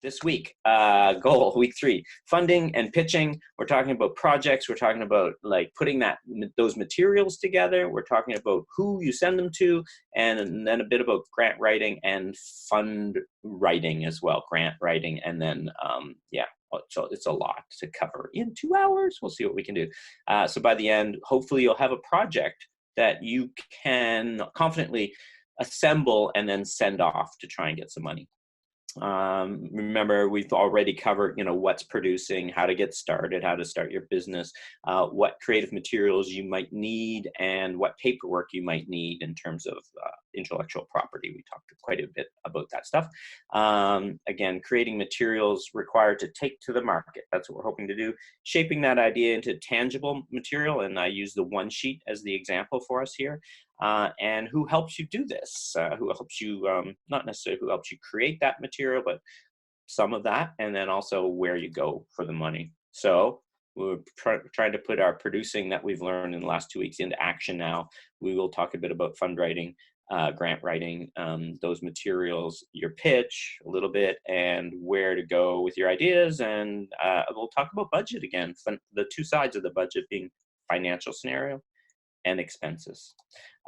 This week, goal, week 3, funding and pitching. We're talking about projects. We're talking about like putting those materials together. We're talking about who you send them to, and then a bit about grant writing and fund writing as well. Grant writing, and then yeah, so it's a lot to cover in 2 hours. We'll see what we can do. So by the end, hopefully you'll have a project that you can confidently assemble and then send off to try and get some money. Remember, we've already covered, what's producing, how to get started, how to start your business, what creative materials you might need, and what paperwork you might need in terms of intellectual property. We talked quite a bit about that stuff. Again, creating materials required to take to the market. That's what we're hoping to do. Shaping that idea into tangible material, and I use the one sheet as the example for us here. And who helps you do this? Who helps you, not necessarily who helps you create that material, but some of that, and then also where you go for the money. So we're trying to put our producing that we've learned in the last 2 weeks into action now. We will talk a bit about fund writing, grant writing, those materials, your pitch a little bit, and where to go with your ideas. And we'll talk about budget again, the 2 sides of the budget being financial scenario and expenses.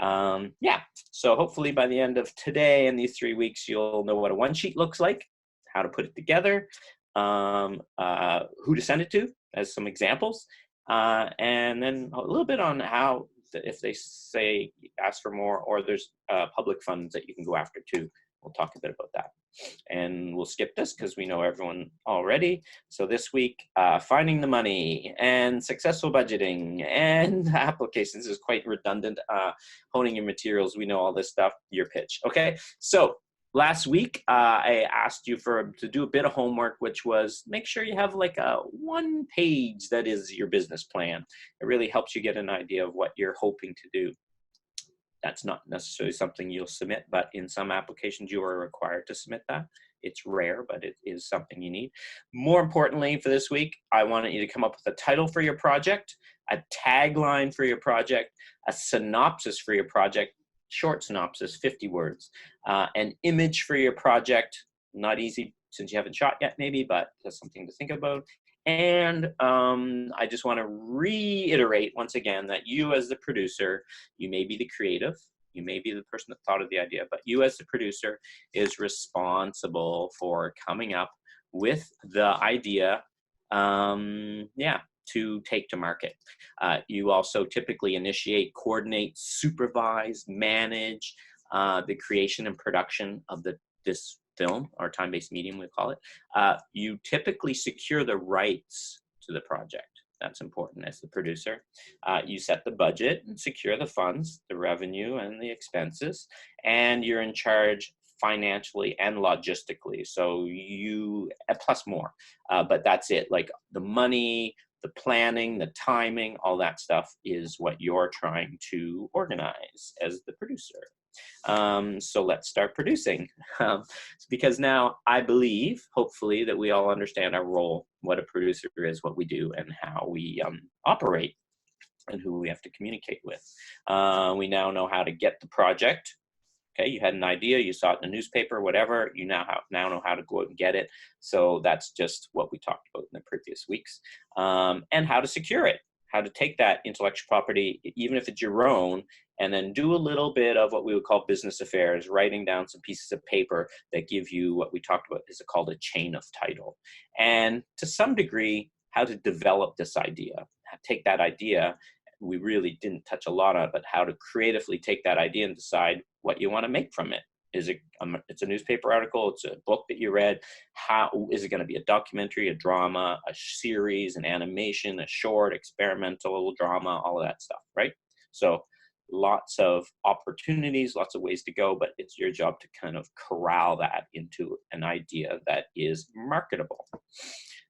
Yeah, so hopefully by the end of today and these 3 weeks, you'll know what a one sheet looks like, how to put it together, who to send it to as some examples, and then a little bit on how, if they say ask for more, or there's public funds that you can go after too. We'll talk a bit about that. And we'll skip this because we know everyone already. So this week, finding the money and successful budgeting and applications is quite redundant. Honing your materials, we know all this stuff, your pitch. Okay, so last week, I asked you to do a bit of homework, which was make sure you have like a 1 page that is your business plan. It really helps you get an idea of what you're hoping to do. That's not necessarily something you'll submit, but in some applications you are required to submit that. It's rare, but it is something you need. More importantly for this week, I wanted you to come up with a title for your project, a tagline for your project, a synopsis for your project, short synopsis, 50 words, an image for your project, not easy since you haven't shot yet maybe, but that's something to think about. And I just want to reiterate once again that you as the producer, you may be the creative, you may be the person that thought of the idea, but you as the producer is responsible for coming up with the idea, yeah, to take to market. You also typically initiate, coordinate, supervise, manage the creation and production of this film, or time-based medium, we call it. You typically secure the rights to the project. That's important as the producer. You set the budget and secure the funds, the revenue and the expenses, and you're in charge financially and logistically. So plus more, but that's it. Like the money, the planning, the timing, all that stuff is what you're trying to organize as the producer. So let's start producing, because now I believe, hopefully, that we all understand our role, what a producer is, what we do, and how we operate, and who we have to communicate with. We now know how to get the project. Okay, you had an idea, you saw it in the newspaper, whatever, you now know how to go out and get it. So that's just what we talked about in the previous weeks. And how to secure it, how to take that intellectual property, even if it's your own, and then do a little bit of what we would call business affairs, writing down some pieces of paper that give you what we talked about is called a chain of title. And to some degree, how to develop this idea, take that idea. We really didn't touch a lot on it, but how to creatively take that idea and decide what you want to make from it. Is it, it's a newspaper article, it's a book that you read, how is it going to be a documentary, a drama, a series, an animation, a short, experimental drama, all of that stuff, right? So lots of opportunities, lots of ways to go, but it's your job to kind of corral that into an idea that is marketable.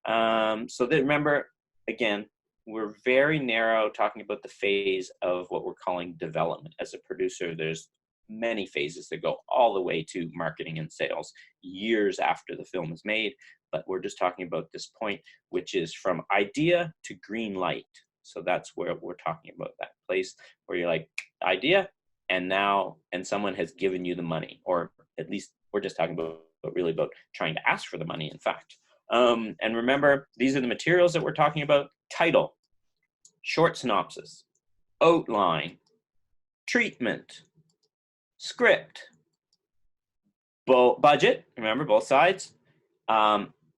So then remember, again, we're very narrow talking about the phase of what we're calling development. As a producer, there's many phases that go all the way to marketing and sales years after the film is made, but we're just talking about this point, which is from idea to green light. So that's where we're talking about, that place where you're like, idea, and someone has given you the money, or at least we're just talking about but really about trying to ask for the money, in fact. And remember, these are the materials that we're talking about: title, short synopsis, outline, treatment, script, budget, remember both sides.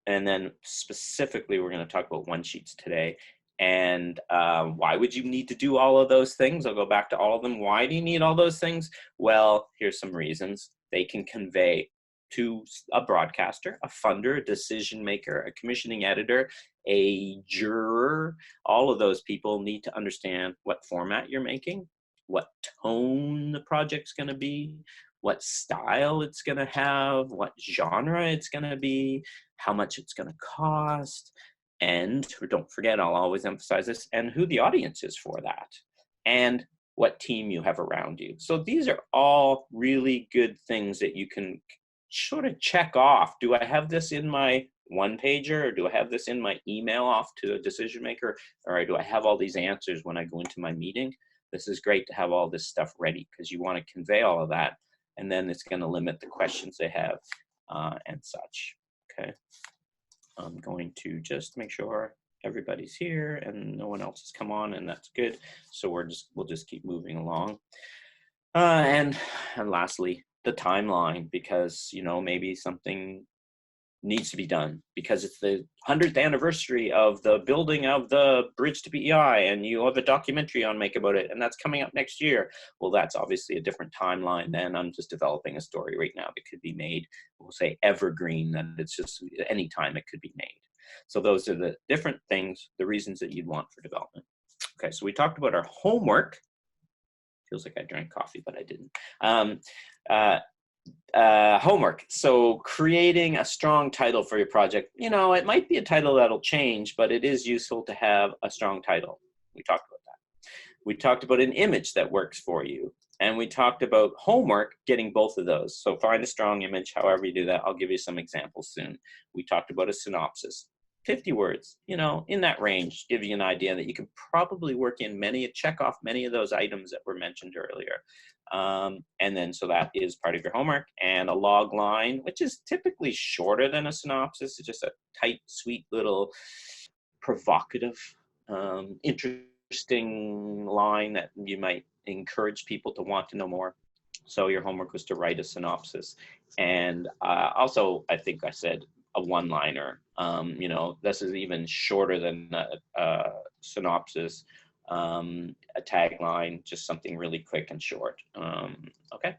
And then specifically, we're going to talk about one-sheets today. And why would you need to do all of those things? I'll go back to all of them. Why do you need all those things? Well, here's some reasons. They can convey to a broadcaster, a funder, a decision maker, a commissioning editor, a juror. All of those people need to understand what format you're making, what tone the project's going to be, what style it's going to have, what genre it's going to be, how much it's going to cost, and don't forget, I'll always emphasize this, and who the audience is for that, and what team you have around you. So these are all really good things that you can sort of check off. Do I have this in my one-pager, or do I have this in my email off to a decision maker, or do I have all these answers when I go into my meeting? This is great to have all this stuff ready, because you want to convey all of that, and then it's going to limit the questions they have and such. Okay, I'm going to just make sure everybody's here and no one else has come on, and that's good. So we'll just keep moving along. And lastly, the timeline, because maybe something needs to be done because it's the 100th anniversary of the building of the bridge to PEI, and you have a documentary on Make about it, and that's coming up next year. Well, that's obviously a different timeline than I'm just developing a story right now that could be made. We'll say evergreen, that it's just any time it could be made. So those are the different things, the reasons that you'd want for development. Okay, so we talked about our homework. Feels like I drank coffee, but I didn't. Homework. So creating a strong title for your project. It might be a title that'll change, but it is useful to have a strong title. We talked about that. We talked about an image that works for you. And we talked about homework, getting both of those. So find a strong image, however you do that. I'll give you some examples soon. We talked about a synopsis. 50 words, in that range, give you an idea that you can probably work in check off many of those items that were mentioned earlier. And then, so that is part of your homework. And a log line, which is typically shorter than a synopsis. It's just a tight, sweet little provocative, interesting line that you might encourage people to want to know more. So your homework was to write a synopsis. And also, I think I said a one-liner. This is even shorter than a synopsis, a tagline, just something really quick and short. Okay,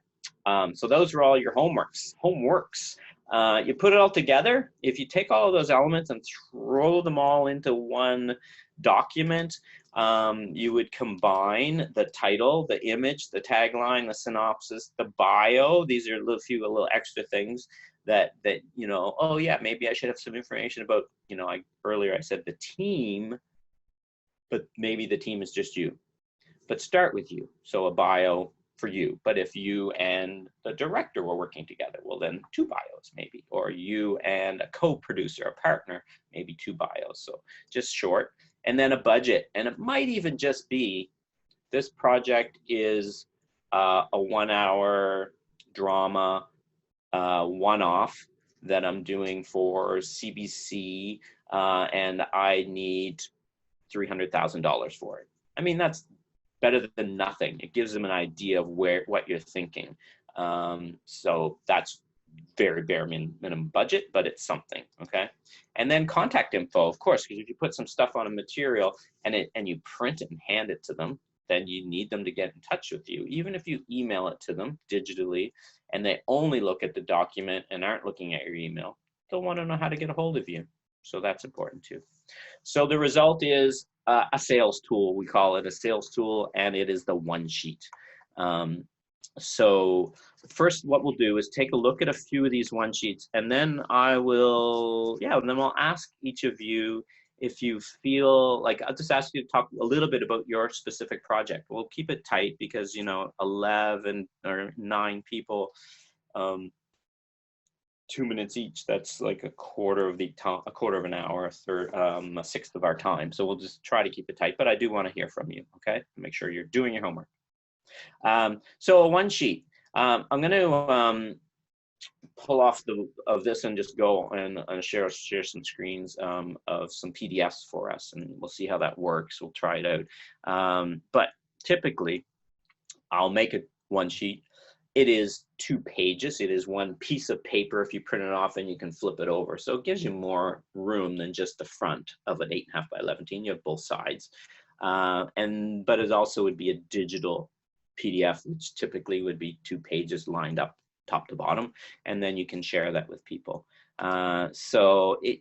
so those are all your homeworks. You put it all together. If you take all of those elements and throw them all into one document, you would combine the title, the image, the tagline, the synopsis, the bio. These are a little extra things that oh yeah, maybe I should have some information about, earlier I said the team, but maybe the team is just you. But start with you. So a bio for you. But if you and the director were working together, well then 2 bios maybe. Or you and a co-producer, a partner, maybe 2 bios. So just short. And then a budget. And it might even just be, this project is a 1-hour drama, one-off that I'm doing for CBC, and I need $300,000 for it. I mean, that's better than nothing. It gives them an idea of what you're thinking. So that's very bare minimum budget, but it's something, okay? And then contact info, of course, because if you put some stuff on a material and you print it and hand it to them, then you need them to get in touch with you. Even if you email it to them digitally and they only look at the document and aren't looking at your email, they'll want to know how to get a hold of you. So that's important too. So the result is a sales tool. We call it a sales tool, and it is the one sheet. So first what we'll do is take a look at a few of these one sheets, and then we'll ask each of you if you feel like, I'll just ask you to talk a little bit about your specific project. We'll keep it tight because 11 or 9 people, 2 minutes each, that's like a quarter of an hour, a sixth of our time. So we'll just try to keep it tight, but I do want to hear from you, okay? Make sure you're doing your homework. So a one sheet, I'm going to pull off of this and just go and share some screens of some PDFs for us, and we'll see how that works. We'll try it out. But typically, I'll make a one sheet. It is 2 pages. It is one piece of paper. If you print it off, and you can flip it over. So it gives you more room than just the front of an 8.5 by 11. You have both sides. But it also would be a digital PDF, which typically would be 2 pages lined up top to bottom, and then you can share that with people. So it,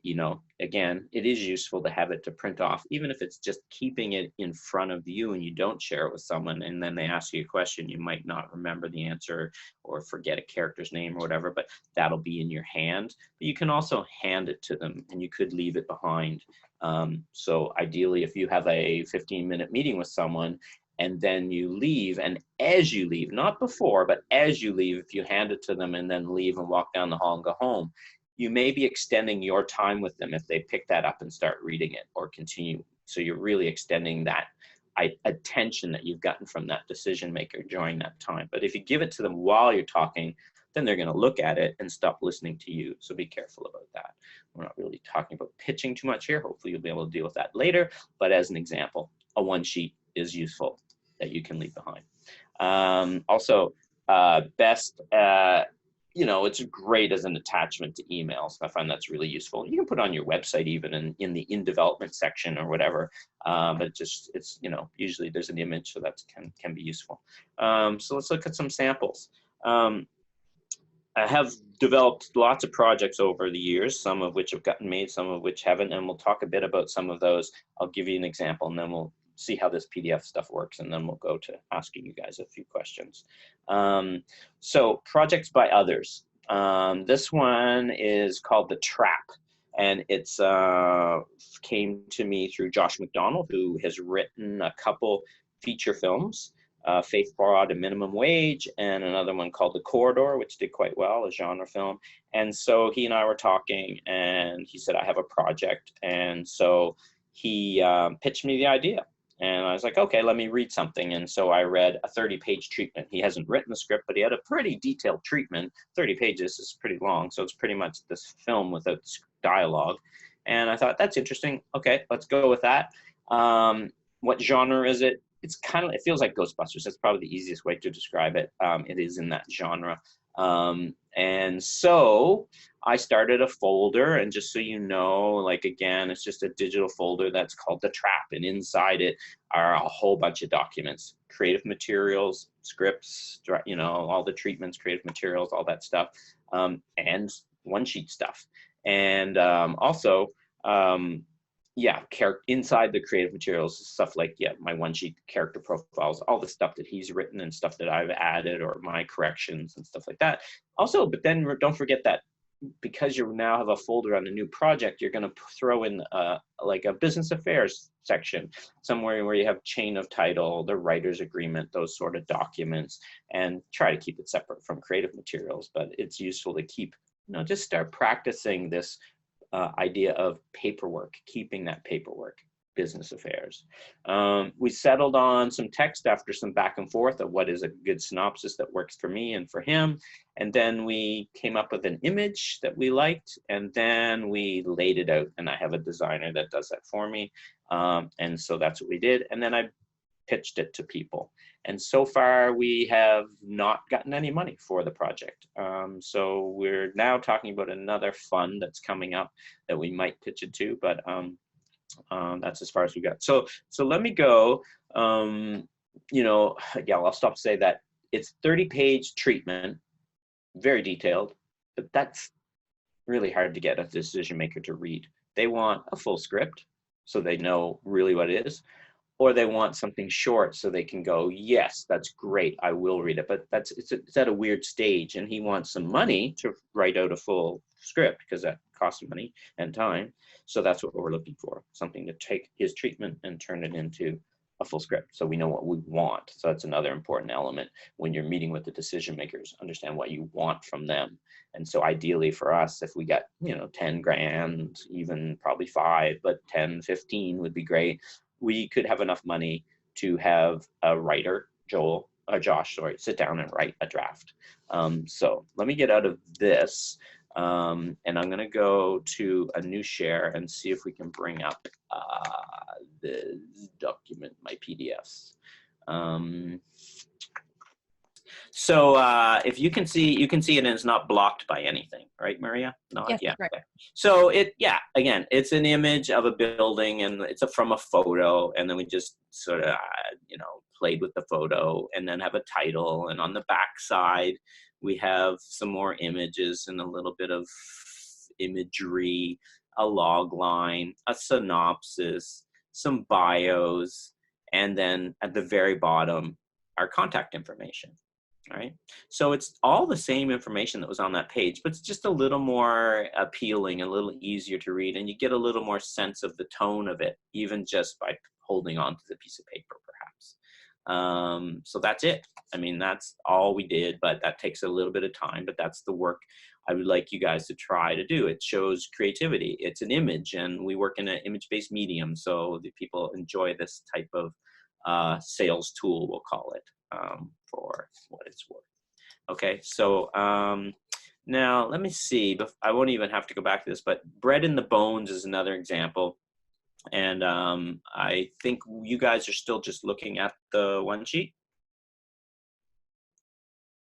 again, it is useful to have it to print off, even if it's just keeping it in front of you and you don't share it with someone, and then they ask you a question, you might not remember the answer or forget a character's name or whatever, but that'll be in your hand. But you can also hand it to them, and you could leave it behind. So ideally, if you have a 15-minute meeting with someone and then you leave, and as you leave, not before, but as you leave, if you hand it to them and then leave and walk down the hall and go home, you may be extending your time with them if they pick that up and start reading it or continue. So you're really extending that attention that you've gotten from that decision maker during that time. But if you give it to them while you're talking, then they're going to look at it and stop listening to you. So be careful about that. We're not really talking about pitching too much here. Hopefully you'll be able to deal with that later. But as an example, a one sheet is useful that you can leave behind. Also, best, it's great as an attachment to emails. I find that's really useful. You can put it on your website even in the in development section or whatever, but it's usually there's an image, so that can be useful. So let's look at some samples. I have developed lots of projects over the years, some of which have gotten made, some of which haven't, and we'll talk a bit about some of those. I'll give you an example, and then we'll see how this PDF stuff works, and then we'll go to asking you guys a few questions. So projects by others. This one is called The Trap, and it's came to me through Josh McDonald, who has written a couple feature films, Faith, Fraud, and Minimum Wage, and another one called The Corridor, which did quite well, a genre film. And so he and I were talking, and he said, I have a project. And so he pitched me the idea. And I was like, okay, let me read something. And so I read a 30-page treatment. He hasn't written the script, but he had a pretty detailed treatment. 30 pages is pretty long, so it's pretty much this film without dialogue. And I thought, that's interesting. Okay, let's go with that. What genre is it? It feels like Ghostbusters. That's probably the easiest way to describe it. It is in that genre. And so I started a folder, and just so you know, like, again, it's just a digital folder that's called The Trap, and inside it are a whole bunch of documents, creative materials, scripts, all the treatments, creative materials, all that stuff, and one sheet stuff. And also, inside the creative materials, stuff like, my one sheet character profiles, all the stuff that he's written and stuff that I've added, or my corrections and stuff like that. Also, but then don't forget that because you now have a folder on a new project, you're going to throw in like a business affairs section, somewhere where you have chain of title, the writer's agreement, those sort of documents, and try to keep it separate from creative materials. But it's useful to keep, just start practicing this idea of paperwork, keeping that paperwork, business affairs. We settled on some text after some back and forth of what is a good synopsis that works for me and for him. And then we came up with an image that we liked, and then we laid it out. And I have a designer that does that for me. And so that's what we did. And then I pitched it to people. And so far, we have not gotten any money for the project. So we're now talking about another fund that's coming up that we might pitch it to, but that's as far as we got. So let me go. I'll stop to say that it's 30-page treatment, very detailed, but that's really hard to get a decision maker to read. They want a full script, so they know really what it is, or they want something short so they can go, yes, that's great, I will read it. But it's at a weird stage, and he wants some money to write out a full script because that costs money and time. So that's what we're looking for, something to take his treatment and turn it into a full script, so we know what we want. So that's another important element when you're meeting with the decision makers, understand what you want from them. And so ideally for us, if we got 10 grand, even probably 5, but 10, 15 would be great. We could have enough money to have a writer, Joel, Josh, sorry, sit down and write a draft. So let me get out of this, and I'm gonna go to a new share and see if we can bring up this document, my PDFs. So if you can see it and it's not blocked by anything, right, Maria? No, Yes, yeah. right. Okay. So again, it's an image of a building and it's from a photo, and then we just sort of, played with the photo and then have a title. And on the back side, we have some more images and a little bit of imagery, a log line, a synopsis, some bios, and then at the very bottom, our contact information. All right. So it's all the same information that was on that page, but it's just a little more appealing, a little easier to read, and you get a little more sense of the tone of it, even just by holding on to the piece of paper, perhaps. So that's it. I mean, that's all we did, but that takes a little bit of time, but that's the work I would like you guys to try to do. It shows creativity. It's an image, and we work in an image-based medium, so the people enjoy this type of sales tool, we'll call it, for what it's worth. Okay, so now let me see, but I won't even have to go back to this, but bread in the bones is another example. And I think you guys are still just looking at the one sheet.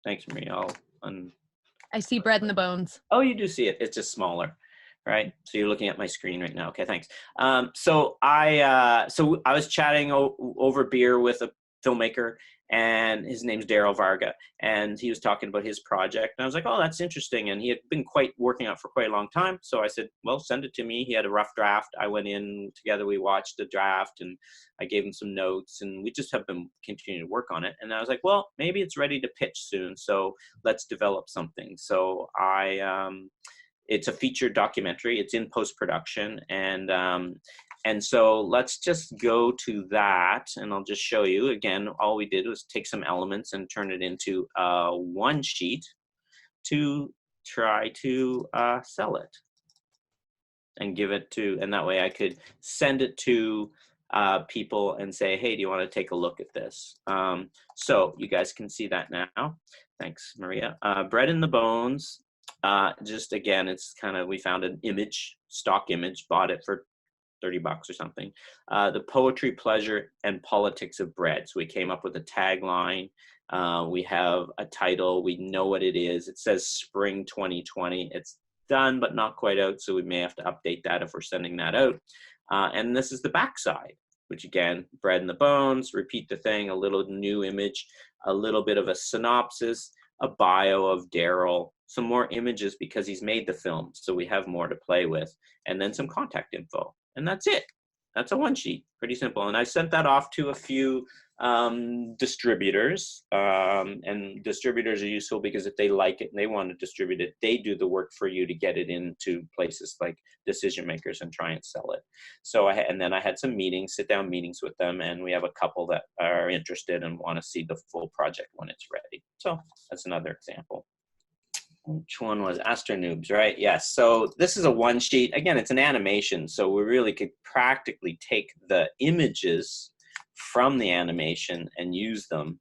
Thanks, Maria. I see bread in the bones. Oh, you do see it. It's just smaller, right? So you're looking at my screen right now. Okay, thanks. So I was chatting over beer with a filmmaker, and his name's Daryl Varga, and he was talking about his project, and I was like, oh, that's interesting. And he had been working out for quite a long time. So I said, well, send it to me. He had a rough draft. I went in together. We watched the draft, and I gave him some notes, and we just have been continuing to work on it. And I was like, well, maybe it's ready to pitch soon. So let's develop something. So it's a featured documentary. It's in post-production, and so let's just go to that, and I'll just show you. Again, all we did was take some elements and turn it into one sheet to try to sell it and give it to, and that way I could send it to people and say, hey, do you want to take a look at this? So you guys can see that now. Thanks, Maria. Bread in the bones. Just again, it's kind of, we found an image, stock image, bought it for $30 or something. The poetry, pleasure, and politics of bread. So we came up with a tagline. We have a title. We know what it is. It says Spring 2020. It's done, but not quite out. So we may have to update that if we're sending that out. And this is the backside, which again, bread in the bones, repeat the thing, a little new image, a little bit of a synopsis, a bio of Daryl, some more images because he's made the film. So we have more to play with, and then some contact info. And that's it. That's a one sheet, pretty simple. And I sent that off to a few distributors, and distributors are useful because if they like it and they want to distribute it, they do the work for you to get it into places like decision makers and try and sell it. So and then I had some meetings, sit down meetings with them, and we have a couple that are interested and want to see the full project when it's ready. So that's another example. Which one was Astronoobs, right? Yes. So this is a one sheet. Again, it's an animation, so we really could practically take the images from the animation and use them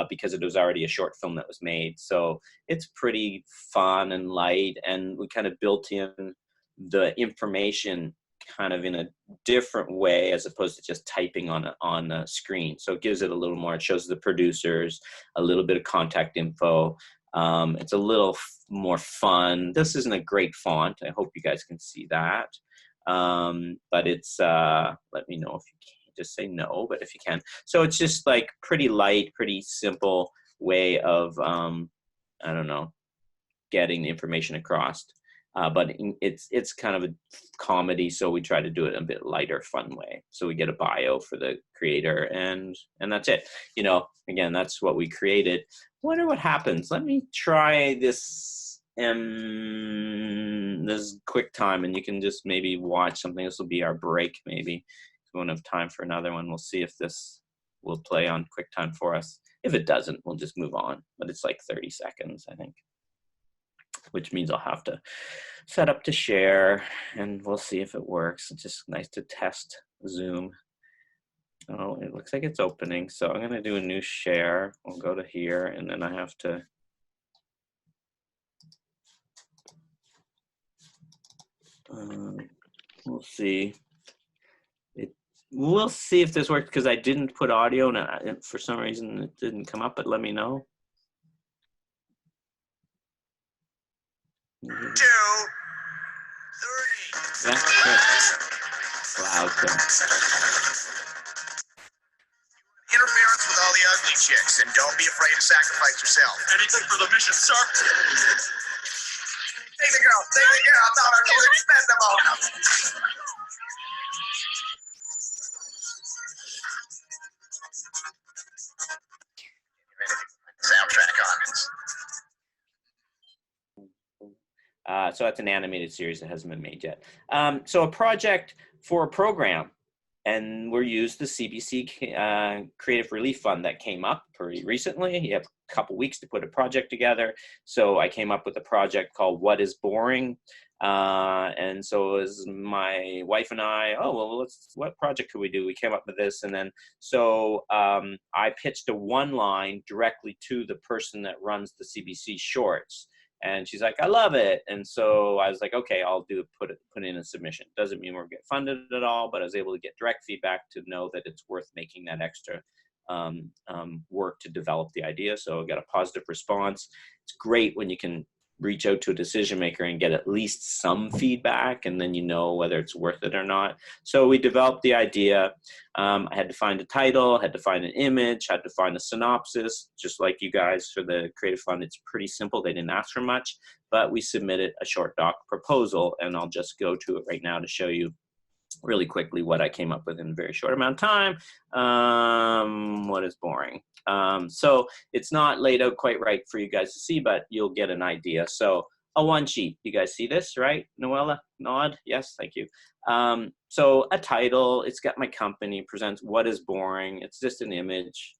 because it was already a short film that was made. So it's pretty fun and light, and we kind of built in the information kind of in a different way as opposed to just typing on a screen. So it gives it a little more. It shows the producers, a little bit of contact info. It's a little more fun. This isn't a great font. I hope you guys can see that. But it's, let me know if you can. Just say no, but if you can. So it's just like pretty light, pretty simple way of, I don't know, getting the information across. But it's kind of a comedy, so we try to do it in a bit lighter, fun way. So we get a bio for the creator, and that's it. You know, again, that's what we created. Wonder what happens. Let me try this this QuickTime, and you can just maybe watch something. This will be our break, maybe. If we won't have time for another one, we'll see if this will play on QuickTime for us. If it doesn't, we'll just move on. But it's like 30 seconds, I think, which means I'll have to set up to share, and we'll see if it works. It's just nice to test Zoom. Oh, it looks like it's opening. So I'm going to do a new share. I'll go to here, and then I have to. We'll see. We'll see if this works because I didn't put audio, and for some reason it didn't come up. But let me know. 2, 3. Yeah. Good. Wow. Okay. Interference with all the ugly chicks, and don't be afraid to sacrifice yourself. Anything for the mission, sir. Take the girl, daughter, she's expendable. Soundtrack on it. So that's an animated series that hasn't been made yet. So a project for a program, and we're used the CBC Creative Relief Fund that came up pretty recently. You have a couple weeks to put a project together. So I came up with a project called What is Boring? And so it was my wife and I, what project could we do? We came up with this. And then, so I pitched a one line directly to the person that runs the CBC Shorts. And she's like, I love it. And so I was like, okay, I'll put in a submission. Doesn't mean we'll get funded at all, but I was able to get direct feedback to know that it's worth making that extra work to develop the idea. So I got a positive response. It's great when you can reach out to a decision maker and get at least some feedback, and then you know whether it's worth it or not. So we developed the idea. I had to find a title, had to find an image, had to find a synopsis. Just like you guys for the Creative Fund, it's pretty simple. They didn't ask for much, but we submitted a short doc proposal, and I'll just go to it right now to show you really quickly what I came up with in a very short amount of time. What is boring? So it's not laid out quite right for you guys to see, but you'll get an idea. So a one sheet, you guys see this, right? Noella, nod, yes, thank you. So a title, it's got my company, presents what is boring. It's just an image.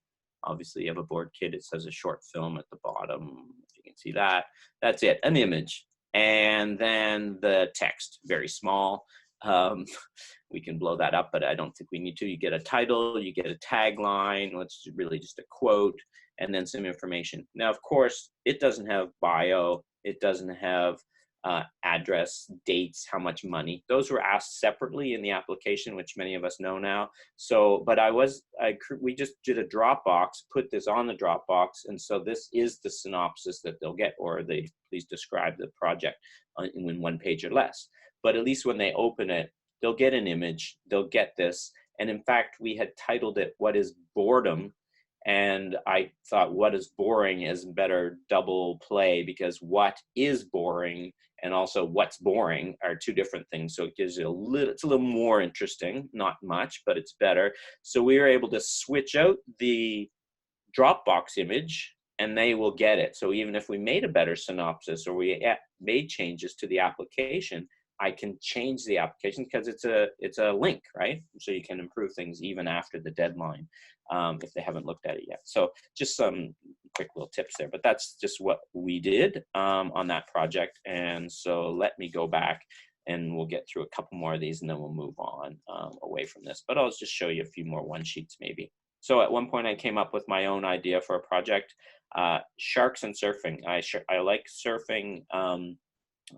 Obviously you have a bored kid, it says a short film at the bottom, if you can see that. That's it, an image. And then the text, very small. We can blow that up, but I don't think we need to. You get a title, you get a tagline, it's really just a quote, and then some information. Now, of course, it doesn't have bio, it doesn't have address, dates, how much money. Those were asked separately in the application, which many of us know now. So, but we just did a Dropbox, put this on the Dropbox, and so this is the synopsis that they'll get, or they please describe the project in one page or less. But at least when they open it, they'll get an image, they'll get this. And in fact, we had titled it, What is Boredom? And I thought, what is boring is better double play, because what is boring and also what's boring are two different things. So it gives you it's a little more interesting, not much, but it's better. So we were able to switch out the Dropbox image and they will get it. So even if we made a better synopsis or we made changes to the application, I can change the application because it's a link, right? So you can improve things even after the deadline if they haven't looked at it yet. So just some quick little tips there, but that's just what we did on that project. And so let me go back and we'll get through a couple more of these and then we'll move on away from this. But I'll just show you a few more one sheets maybe. So at one point I came up with my own idea for a project, sharks and surfing. I like surfing.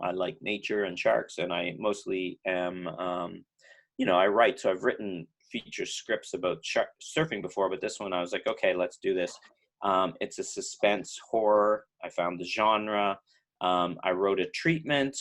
I like nature and sharks, and I mostly am, I write. So I've written feature scripts about surfing before, but this one I was like, okay, let's do this. It's a suspense horror. I found the genre. I wrote a treatment.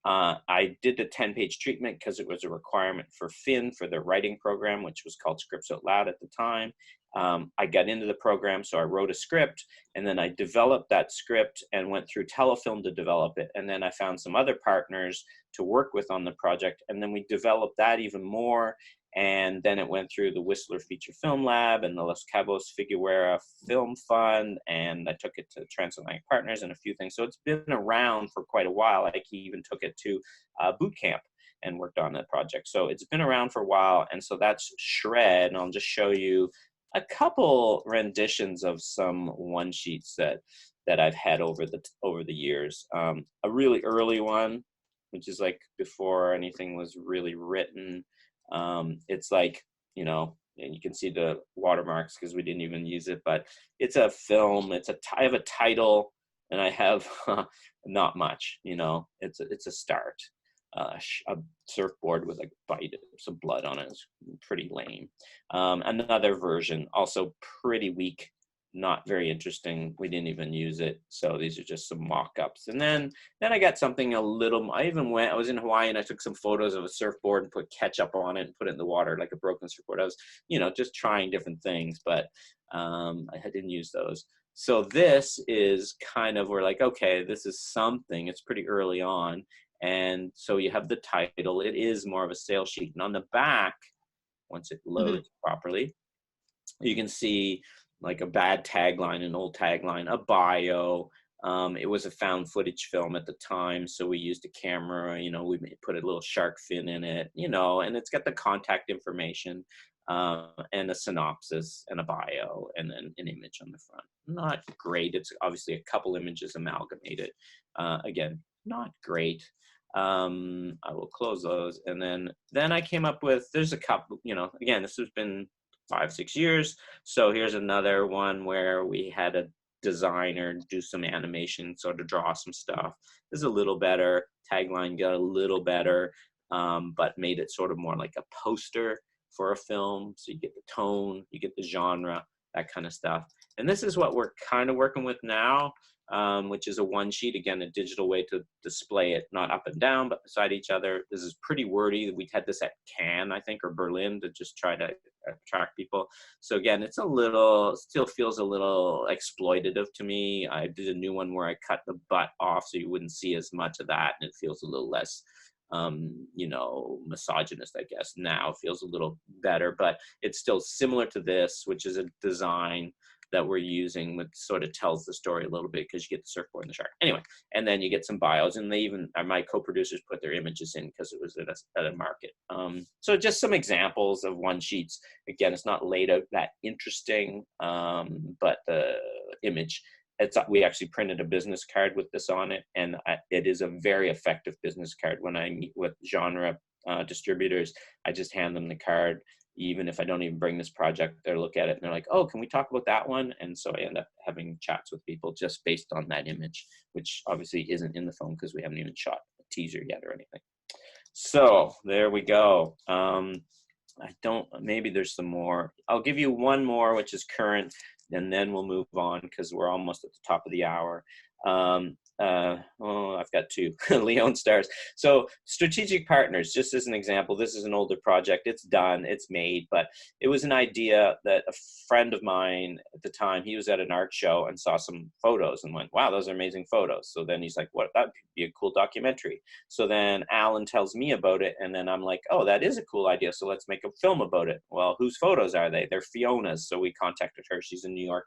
I did the 10-page treatment because it was a requirement for Finn for their writing program, which was called Scripts Out Loud at the time. I got into the program, so I wrote a script, and then I developed that script and went through Telefilm to develop it. And then I found some other partners to work with on the project, and then we developed that even more. And then it went through the Whistler Feature Film Lab and the Los Cabos Figueroa Film Fund, and I took it to Transatlantic Partners and a few things. So it's been around for quite a while. I even took it to boot camp and worked on that project. So it's been around for a while, and so that's Shred, and I'll just show you a couple renditions of some one sheets that I've had over the years. A really early one, which is like before anything was really written. It's like, and you can see the watermarks because we didn't even use it, but it's a film. I have a title, and I have not much, you know. It's a start. A surfboard with like bite some blood on it. It's pretty lame. Another version, also pretty weak, not very interesting. We didn't even use it. So these are just some mock-ups. And then I got something a little, I was in Hawaii and I took some photos of a surfboard and put ketchup on it and put it in the water like a broken surfboard. I was, you know, just trying different things, but I didn't use those. So this is kind of, we're like, okay, this is something. It's pretty early on. And so you have the title. It is more of a sales sheet. And on the back, once it loads properly, you can see like a bad tagline, an old tagline, a bio. It was a found footage film at the time, so we used a camera, you know, we put a little shark fin in it, you know, and it's got the contact information, and a synopsis and a bio and then an image on the front. Not great. It's obviously a couple images amalgamated. Again, not great. I will close those. And then I came up with, there's a couple, you know, again, this has been 5-6 years. So here's another one where we had a designer do some animation, sort of draw some stuff. This is a little better. Tagline got a little better, but made it sort of more like a poster for a film. So you get the tone, you get the genre, that kind of stuff. And this is what we're kind of working with now, which is a one sheet, again, a digital way to display it, not up and down, but beside each other. This is pretty wordy. We had this at Cannes, I think, or Berlin, to just try to attract people. So again, it's still feels a little exploitative to me. I did a new one where I cut the butt off so you wouldn't see as much of that, and it feels a little less, you know, misogynist, I guess. Now it feels a little better, but it's still similar to this, which is a design that we're using, which sort of tells the story a little bit, because you get the surfboard and the shark. Anyway, and then you get some bios, and they even, my co-producers put their images in because it was at a market. So just some examples of one sheets. Again, it's not laid out that interesting, but the image, we actually printed a business card with this on it, and it is a very effective business card. When I meet with genre distributors, I just hand them the card. Even if I don't even bring this project, they look at it and they're like, oh, can we talk about that one? And so I end up having chats with people just based on that image, which obviously isn't in the phone because we haven't even shot a teaser yet or anything. So there we go. Maybe there's some more. I'll give you one more, which is current, and then we'll move on because we're almost at the top of the hour. I've got two. Leon Stars. So strategic partners, just as an example, this is an older project. It's done, it's made, but it was an idea that a friend of mine at the time, he was at an art show and saw some photos and went, wow, those are amazing photos. So then he's like, what, that could be a cool documentary. So then Alan tells me about it, and then I'm like, oh, that is a cool idea. So let's make a film about it. Well, whose photos are they? They're Fiona's. So we contacted her. She's a New York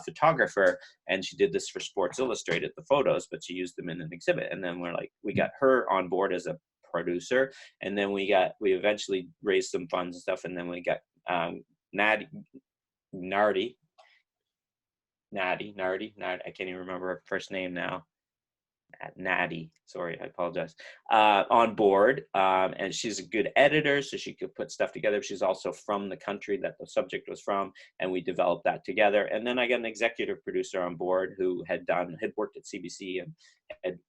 photographer, and she did this for Sports Illustrated, the photos, but she used them in an exhibit. And then we got her on board as a producer, and then we eventually raised some funds and stuff, and then we got Nardi, I can't even remember her first name now. Natty, sorry, I apologize, on board, and she's a good editor, so she could put stuff together. She's also from the country that the subject was from, and we developed that together. And then I got an executive producer on board who had worked at CBC and had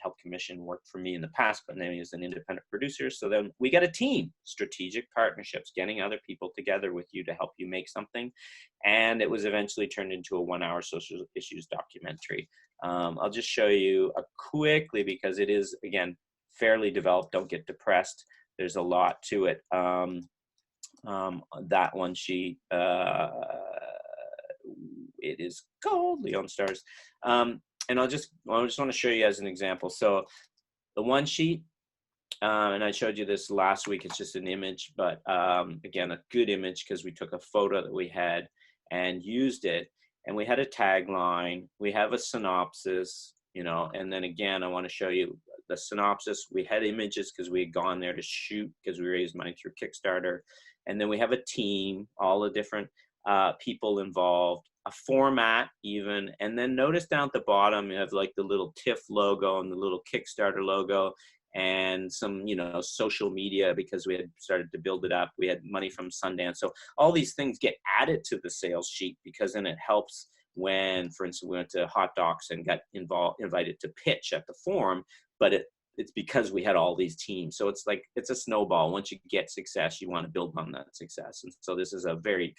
helped commission work for me in the past, but then he was an independent producer. So then we got a team, strategic partnerships, getting other people together with you to help you make something. And it was eventually turned into a 1-hour social issues documentary. I'll just show you quickly, because it is, again, fairly developed. Don't get depressed. There's a lot to it. That one sheet, it is called Leon Stars. And I just want to show you as an example. So the one sheet, and I showed you this last week, it's just an image, but again, a good image because we took a photo that we had and used it. And we had a tagline, we have a synopsis, you know, and then again, I want to show you the synopsis. We had images because we had gone there to shoot because we raised money through Kickstarter. And then we have a team, all the different people involved, a format even. And then notice down at the bottom, you have like the little TIFF logo and the little Kickstarter logo. and some, social media, because we had started to build it up. We had money from Sundance. So all these things get added to the sales sheet, because then it helps when, for instance, we went to Hot Docs and got invited to pitch at the forum, but it's because we had all these teams. So it's a snowball. Once you get success, you want to build on that success. And so this is a very,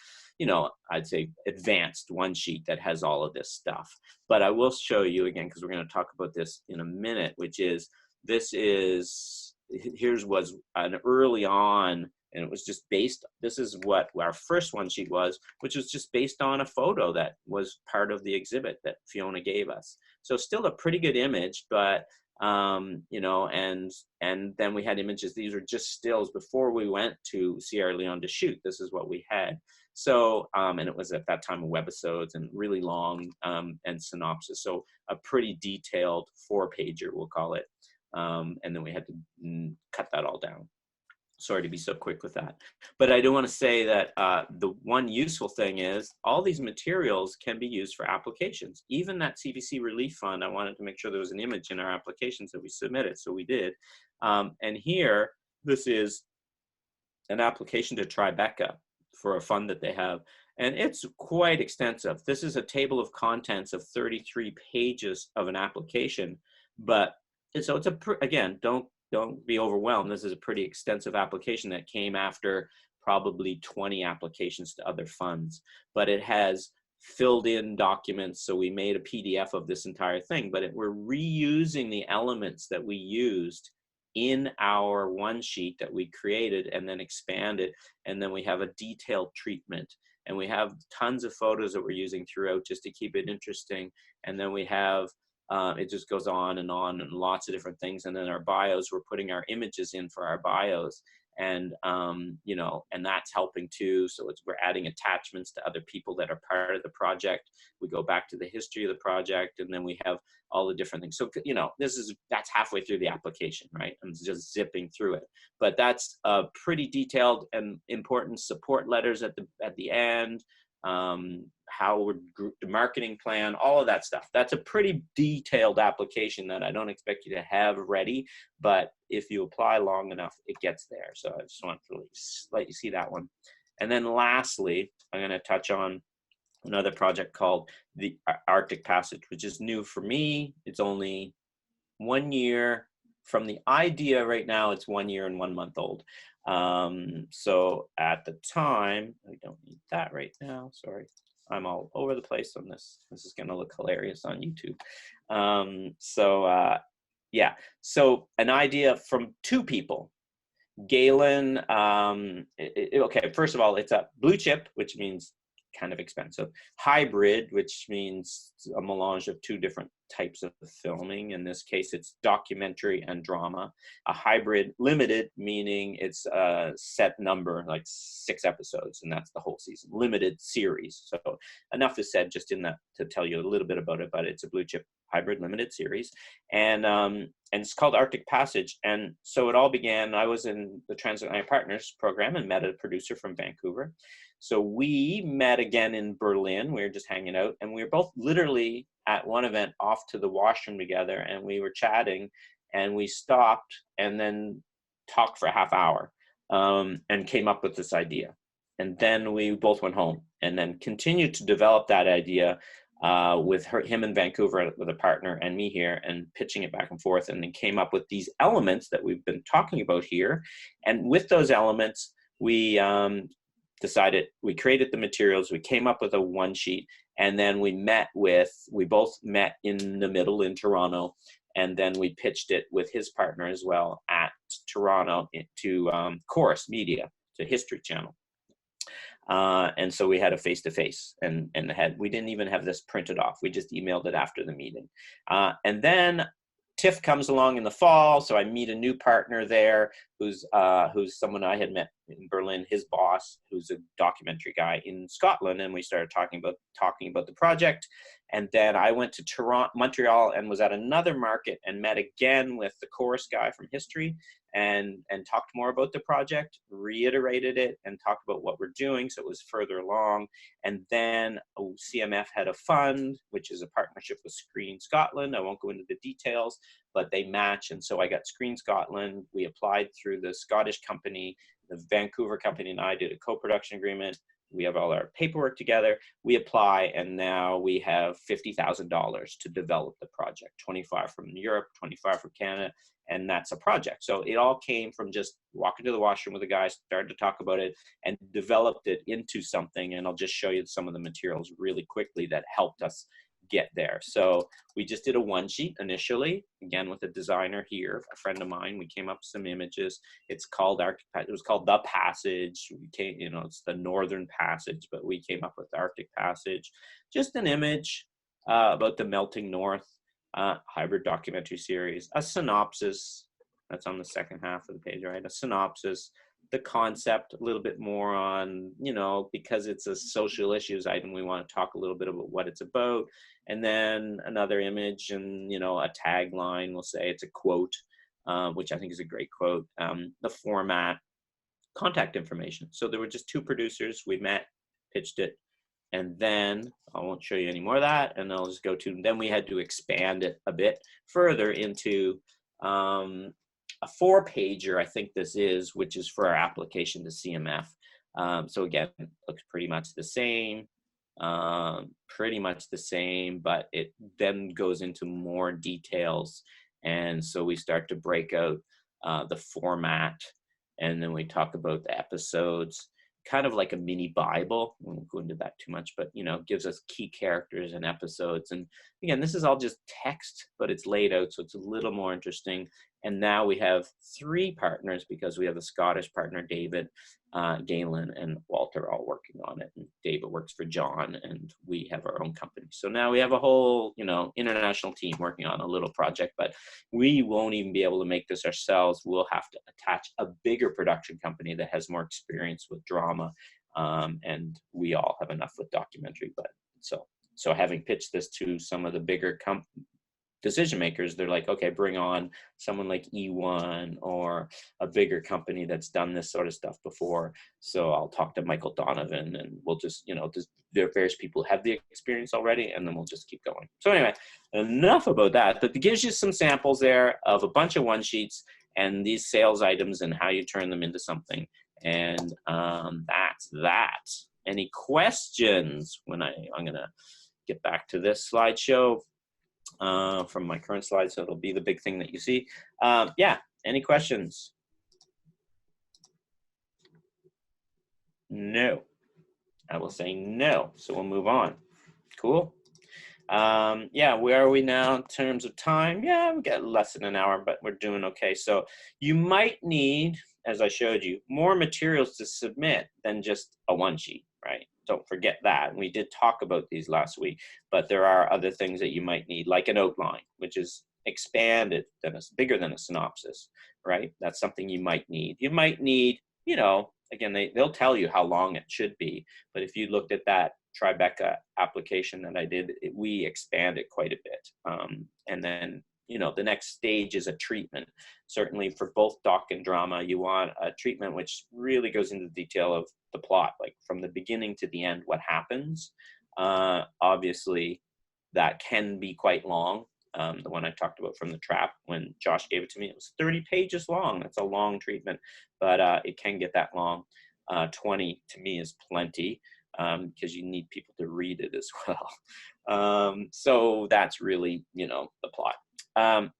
I'd say advanced one sheet that has all of this stuff. But I will show you again, because we're going to talk about this in a minute, which is, here's was an early on, and it was just this is what our first one sheet was, which was just based on a photo that was part of the exhibit that Fiona gave us. So still a pretty good image, but and then we had images. These were just stills before we went to Sierra Leone to shoot. This is what we had. So, and it was at that time of webisodes and really long and synopsis. So a pretty detailed 4-pager, we'll call it. And then we had to cut that all down. Sorry to be so quick with that. But I do want to say that the one useful thing is all these materials can be used for applications. Even that CVC Relief Fund, I wanted to make sure there was an image in our applications that we submitted, so we did. And here, this is an application to Tribeca for a fund that they have. And it's quite extensive. This is a table of contents of 33 pages of an application. But so it's again, don't be overwhelmed. This is a pretty extensive application that came after probably 20 applications to other funds, but it has filled in documents. So we made a PDF of this entire thing, but we're reusing the elements that we used in our one sheet that we created and then expanded. And then we have a detailed treatment, and we have tons of photos that we're using throughout just to keep it interesting. And then we have it just goes on and lots of different things. And then our bios, we're putting our images in for our bios, and and that's helping too. So we're adding attachments to other people that are part of the project. We go back to the history of the project, and then we have all the different things. So that's halfway through the application, right? I'm just zipping through it, but that's pretty detailed and important support letters at the end. How we're the marketing plan, all of that stuff. That's a pretty detailed application that I don't expect you to have ready, but if you apply long enough, it gets there. So I just want to let you see that one. And then lastly, I'm going to touch on another project called the Arctic Passage, which is new for me. It's only 1 year from the idea. Right now, it's 1 year and 1 month old. So at the time, I don't need that right now. Sorry, I'm all over the place on this. This is going to look hilarious on YouTube. Yeah, so an idea from 2 people. Galen, okay, first of all, it's a blue chip, which means kind of expensive. Hybrid, which means a melange of 2 different types of filming. In this case, it's documentary and drama. A hybrid limited, meaning it's a set number, like 6 episodes, and that's the whole season. Limited series. So enough is said just in that to tell you a little bit about it, but it's a blue chip hybrid limited series. And it's called Arctic Passage. And so it all began, I was in the Transatlantic Partners program and met a producer from Vancouver. So we met again in Berlin. We were just hanging out, and we were both literally at one event off to the washroom together, and we were chatting, and we stopped and then talked for a half hour and came up with this idea. And then we both went home and then continued to develop that idea with him in Vancouver with a partner and me here, and pitching it back and forth, and then came up with these elements that we've been talking about here. And with those elements, we decided, we created the materials, we came up with a one sheet, and then we both met in the middle in Toronto, and then we pitched it with his partner as well at Toronto to Chorus Media, to History Channel. And so we had a face-to-face, and we didn't even have this printed off. We just emailed it after the meeting. And then TIFF comes along in the fall, so I meet a new partner there who's someone I had met in Berlin, his boss, who's a documentary guy in Scotland, and we started talking about the project. And then I went to Toronto, Montreal, and was at another market and met again with the chorus guy from history and talked more about the project, reiterated it, and talked about what we're doing. So it was further along. And then CMF had a fund, which is a partnership with Screen Scotland. I won't go into the details, but they match. And so I got Screen Scotland. We applied through the Scottish company. The Vancouver company and I did a co-production agreement. We have all our paperwork together. We apply, and now we have $50,000 to develop the project. 25 from Europe, 25 from Canada, and that's a project. So it all came from just walking to the washroom with the guys, started to talk about it, and developed it into something. And I'll just show you some of the materials really quickly that helped us get there. So we just did a one sheet initially, again with a designer here, a friend of mine. We came up with some images. It was called The Passage. We came, it's the Northern Passage, but we came up with the Arctic Passage. Just an image about the melting north, hybrid documentary series, a synopsis. That's on the second half of the page, right? A synopsis, the concept, a little bit more on, because it's a social issues item, we want to talk a little bit about what it's about. And then another image and, a tagline, we'll say it's a quote, which I think is a great quote. The format, contact information. So there were just two producers. We met, pitched it, and then I won't show you any more of that. And I'll just go to, then we had to expand it a bit further into a 4-pager, I think this is, which is for our application to CMF. So again, it looks pretty much the same, but it then goes into more details. And so we start to break out the format, and then we talk about the episodes, kind of like a mini Bible. We won't go into that too much, but gives us key characters and episodes. And again, this is all just text, but it's laid out, so it's a little more interesting. And now we have 3 partners because we have a Scottish partner, David, Galen, and Walter all working on it. And David works for John, and we have our own company. So now we have a whole, international team working on a little project, but we won't even be able to make this ourselves. We'll have to attach a bigger production company that has more experience with drama. And we all have enough with documentary, but so having pitched this to some of the bigger decision makers, they're like, okay, bring on someone like E1 or a bigger company that's done this sort of stuff before. So I'll talk to Michael Donovan, and we'll just, there are various people who have the experience already, and then we'll just keep going. So anyway, enough about that, but it gives you some samples there of a bunch of one sheets and these sales items and how you turn them into something. And that's that. Any questions when I'm gonna get back to this slideshow from my current slide, so it'll be the big thing that you see. Yeah, any questions? No. I will say no, so we'll move on. Cool. Yeah, where are we now in terms of time? Yeah, we got less than an hour, but we're doing okay. So you might need, as I showed you, more materials to submit than just a one sheet, right? Don't forget that. We did talk about these last week, but there are other things that you might need, like an outline, which is expanded, bigger than a synopsis, right? That's something you might need. You might need, again, they'll tell you how long it should be, but if you looked at that Tribeca application that I did, we expanded quite a bit. And then, the next stage is a treatment. Certainly for both doc and drama, you want a treatment which really goes into detail of the plot, like from the beginning to the end, what happens. Obviously, that can be quite long. The one I talked about from The Trap, when Josh gave it to me, it was 30 pages long. That's a long treatment, but it can get that long. 20 to me is plenty, because you need people to read it as well. So that's really, the plot.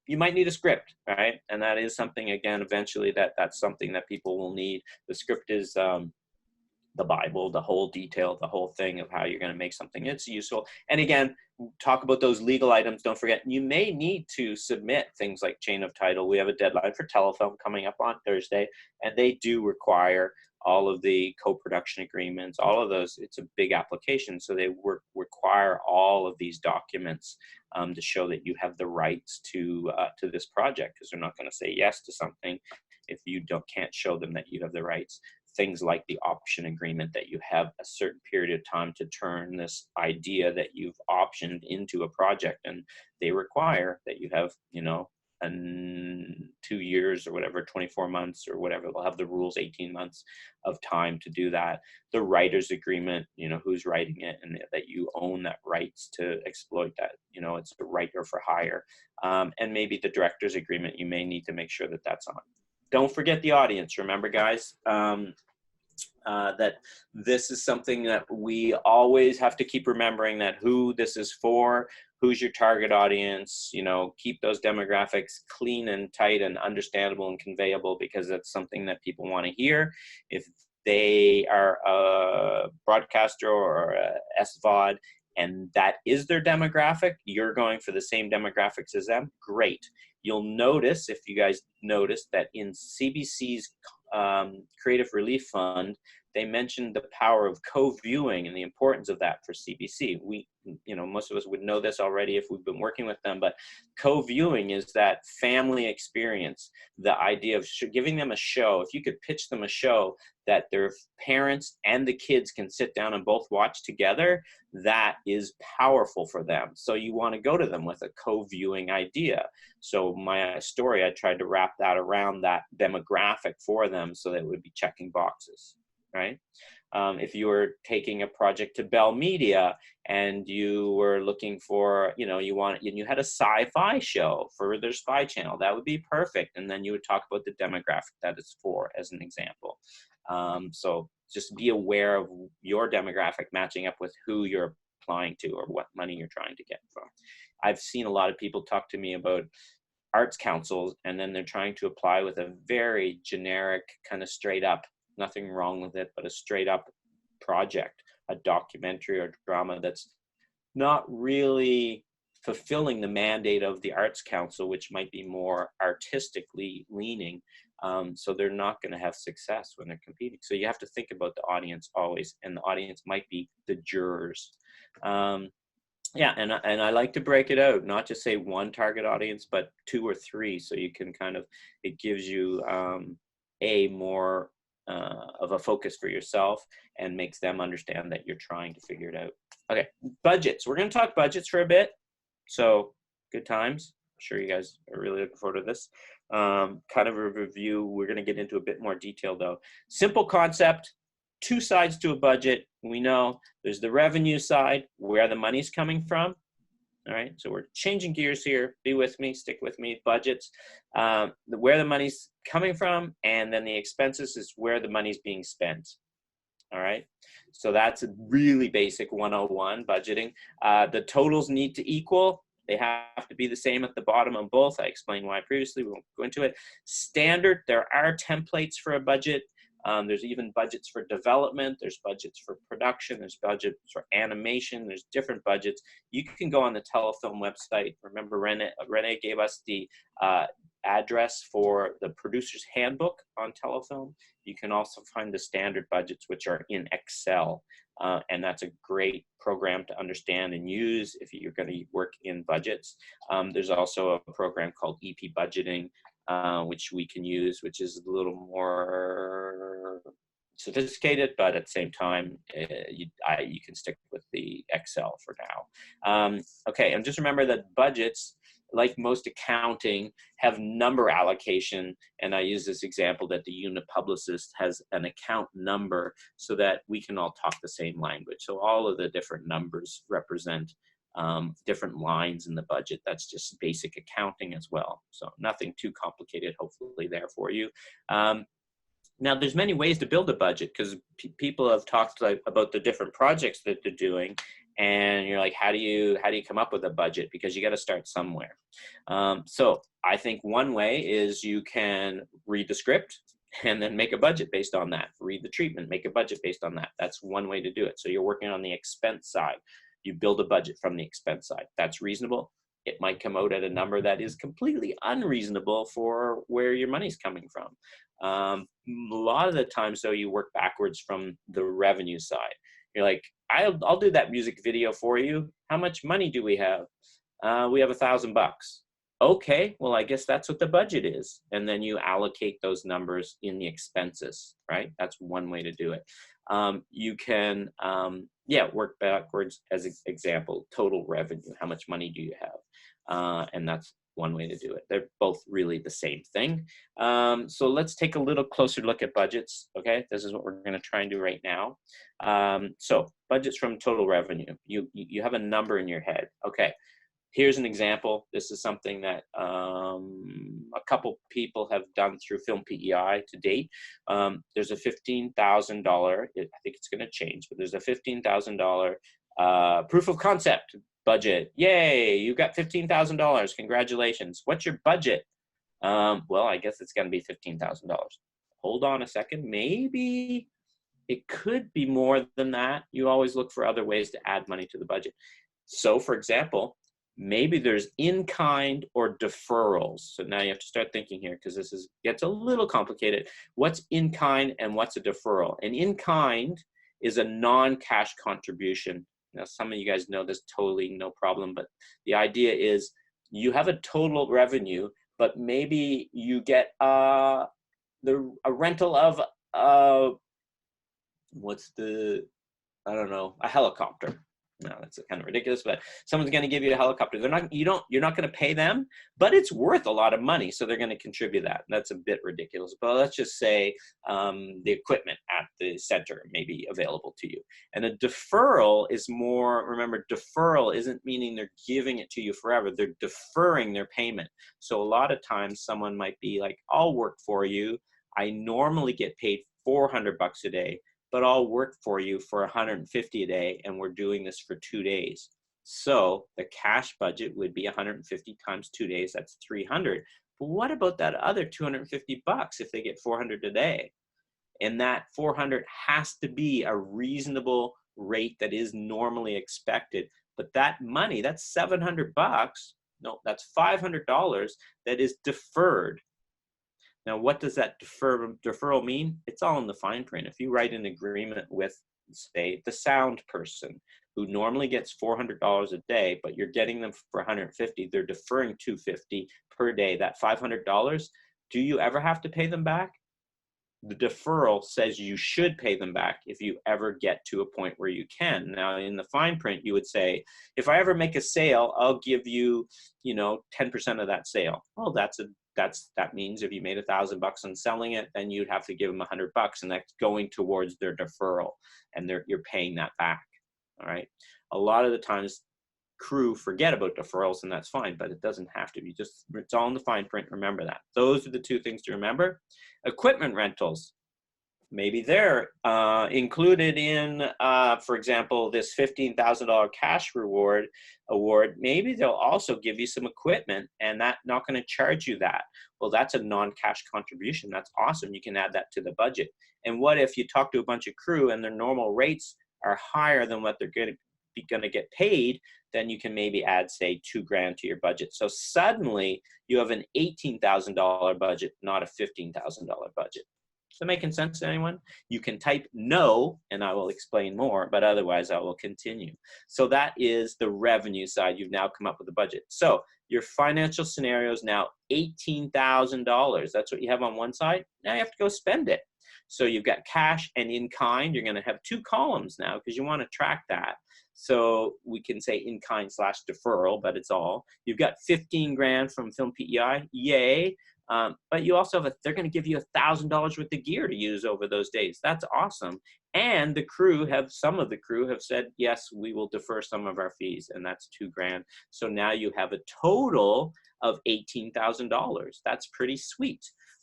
You might need a script, right? And that is something, again, eventually that's something that people will need. The script is the Bible, the whole detail, the whole thing of how you're going to make something. It's useful. And again, talk about those legal items. Don't forget, you may need to submit things like chain of title. We have a deadline for Telefilm coming up on Thursday, and they do require all of the co-production agreements, all of those. It's a big application, so they require all of these documents to show that you have the rights to this project, because they're not going to say yes to something if you can't show them that you have the rights. things like the option agreement, that you have a certain period of time to turn this idea that you've optioned into a project, and they require that you have, you know, and 2 years or whatever, 24 months or whatever, they'll have the rules, 18 months of time to do that. The writer's agreement, you know, who's writing it, and that you own that rights to exploit that, you know, it's the writer for hire. And maybe the director's agreement, you may need to make sure that that's on. Don't forget the audience. Remember, guys, that this is something that we always have to keep remembering, that who this is for, who's your target audience, you know, keep those demographics clean and tight and understandable and conveyable, because that's something that people want to hear. If they are a broadcaster or a SVOD and that is their demographic, you're going for the same demographics as them, great. You'll notice, if you guys noticed, that in CBC's Creative Relief Fund, they mentioned the power of co-viewing and the importance of that for CBC. We, you know, most of us would know this already if we've been working with them, but co-viewing is that family experience, the idea of giving them a show. If you could pitch them a show that their parents and the kids can sit down and both watch together, that is powerful for them. So you want to go to them with a co-viewing idea. So my story, I tried to wrap that around that demographic for them so that it would be checking boxes. Right? If you were taking a project to Bell Media and you were looking for, you know, you had a sci-fi show for their Spy Channel, that would be perfect. And then you would talk about the demographic that it's for, as an example. So just be aware of your demographic matching up with who you're applying to or what money you're trying to get from. I've seen a lot of people talk to me about arts councils, and then they're trying to apply with a very generic, kind of straight up, nothing wrong with it, but a straight up project, a documentary or drama that's not really fulfilling the mandate of the Arts Council, which might be more artistically leaning. So they're not going to have success when they're competing. So you have to think about the audience always, and the audience might be the jurors. Yeah, and I like to break it out, not just say one target audience, but 2 or 3, so you can kind of, it gives you a more of a focus for yourself and makes them understand that you're trying to figure it out. Okay, budgets. We're going to talk budgets for a bit. So good times. I'm sure you guys are really looking forward to this. Kind of a review. We're going to get into a bit more detail though. Simple concept, 2 sides to a budget. We know there's the revenue side, where the money's coming from. All right, so we're changing gears here. Be with me, stick with me. Budgets, where the money's coming from, and then the expenses is where the money's being spent. All right, so that's a really basic 101 budgeting. The totals need to equal. They have to be the same at the bottom of both. I explained why previously. We won't go into it. Standard, there are templates for a budget. There's even budgets for development, there's budgets for production, there's budgets for animation, there's different budgets. You can go on the Telefilm website. Remember, Renee gave us the address for the producer's handbook on Telefilm. You can also find the standard budgets, which are in Excel. And that's a great program to understand and use if you're going to work in budgets. There's also a program called EP Budgeting, which we can use, which is a little more sophisticated, but at the same time, you can stick with the Excel for now. Okay, and just remember that budgets, like most accounting, have number allocation, and I use this example that the unit publicist has an account number so that we can all talk the same language. So all of the different numbers represent different lines in the budget. That's just basic accounting as well. So nothing too complicated, hopefully, there for you. Now, there's many ways to build a budget, because people have talked about the different projects that they're doing, and you're like, how do you come up with a budget? Because you got to start somewhere. So I think one way is you can read the script and then make a budget based on that. Read the treatment, make a budget based on that. That's one way to do it. So you're working on the expense side. You build a budget from the expense side. That's reasonable. It might come out at a number that is completely unreasonable for where your money's coming from. A lot of the times, though, you work backwards from the revenue side. You're like, I'll do that music video for you. How much money do we have? We have $1,000. Okay, well, I guess that's what the budget is. And then you allocate those numbers in the expenses, right? That's one way to do it. You can, yeah, work backwards as an example, total revenue. How much money do you have? And that's one way to do it. They're both really the same thing. So let's take a little closer look at budgets. Okay, this is what we're going to try and do right now. So budgets from total revenue. You have a number in your head. Okay. Here's an example. This is something that a couple people have done through Film PEI to date. There's a $15,000, I think it's going to change, but there's a $15,000 proof of concept budget. Yay, you got $15,000. Congratulations. What's your budget? Well, I guess it's going to be $15,000. Hold on a second. Maybe it could be more than that. You always look for other ways to add money to the budget. So, for example, maybe there's in-kind or deferrals. So now you have to start thinking here, because this gets a little complicated. What's in-kind and what's a deferral? An in-kind is a non-cash contribution. Now, some of you guys know this totally no problem, but the idea is you have a total revenue, but maybe you get a rental of a helicopter. No, that's kind of ridiculous, but someone's going to give you a helicopter. You're not going to pay them, but it's worth a lot of money, so they're going to contribute that. That's a bit ridiculous, but let's just say the equipment at the center may be available to you. And a deferral is more, remember, deferral isn't meaning they're giving it to you forever. They're deferring their payment. So a lot of times someone might be like, I'll work for you. I normally get paid $400 a day, but I'll work for you for $150 a day, and we're doing this for 2 days. So the cash budget would be 150 times 2 days, that's 300. But what about that other 250 bucks if they get 400 a day? And that 400 has to be a reasonable rate that is normally expected. But that money, that's 700 bucks, no, that's $500 that is deferred. Now, what does that deferral mean? It's all in the fine print. If you write an agreement with, say, the sound person who normally gets $400 a day, but you're getting them for $150, they're deferring $250 per day, that $500, do you ever have to pay them back? The deferral says you should pay them back if you ever get to a point where you can. Now, in the fine print, you would say, if I ever make a sale, I'll give you, 10% of that sale. Well, that means if you made $1,000 on selling it, then you'd have to give them $100, and that's going towards their deferral, and you're paying that back. All right. A lot of the times, crew forget about deferrals, and that's fine, but it doesn't have to be. It's all in the fine print. Remember that. Those are the two things to remember. Equipment rentals. Maybe they're included in, for example, this $15,000 cash award. Maybe they'll also give you some equipment, and that's not going to charge you that. Well, that's a non-cash contribution. That's awesome. You can add that to the budget. And what if you talk to a bunch of crew and their normal rates are higher than what they're going to get paid? Then you can maybe add, say, $2,000 to your budget. So suddenly you have an $18,000 budget, not a $15,000 budget. Is that making sense to anyone? You can type no, and I will explain more, but otherwise I will continue. So that is the revenue side. You've now come up with a budget. So your financial scenario is now $18,000. That's what you have on one side. Now you have to go spend it. So you've got cash and in kind. You're going to have two columns now because you want to track that. So we can say in kind / deferral, but it's all. You've got $15,000 from Film PEI. Yay. But you also have they're going to give you $1,000 worth of gear to use over those days. That's awesome. And some of the crew have said, yes, we will defer some of our fees, and that's $2,000. So now you have a total of $18,000. That's pretty sweet.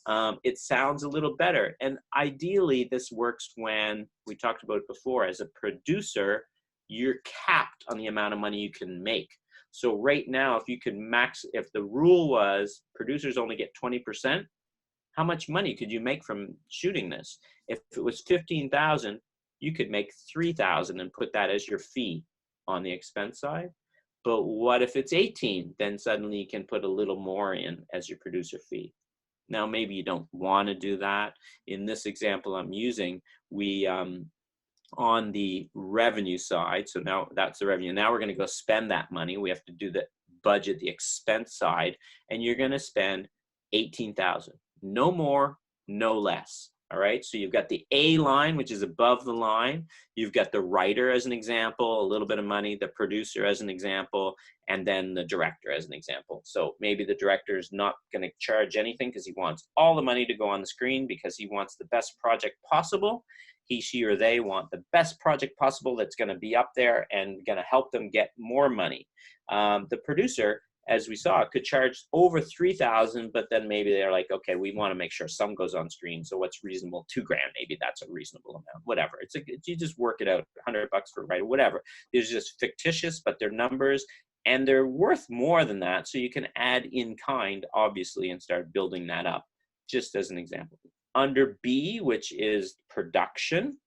It sounds a little better. And ideally, this works when we talked about it before. As a producer, you're capped on the amount of money you can make. So right now, if the rule was producers only get 20%, how much money could you make from shooting this? If it was 15,000, you could make 3,000 and put that as your fee on the expense side. But what if it's 18? Then suddenly you can put a little more in as your producer fee. Now, maybe you don't want to do that. In this example I'm using, we on the revenue side, so now that's the revenue. Now we're going to go spend that money. We have to do the budget, the expense side, and you're going to spend 18,000. No more, no less. All right, so you've got the A line, which is above the line. You've got the writer as an example, a little bit of money, the producer as an example, and then the director as an example. So maybe the director is not going to charge anything because he wants all the money to go on the screen because he wants the best project possible. He, she, or they want the best project possible that's going to be up there and going to help them get more money. The producer, as we saw, could charge over 3,000, but then maybe they're like, okay, we want to make sure some goes on screen. So what's reasonable? $2,000, maybe that's a reasonable amount, whatever. You just work it out, $100 for a writer, whatever. These are just fictitious, but they're numbers and they're worth more than that. So you can add in kind, obviously, and start building that up, just as an example. Under B, which is production,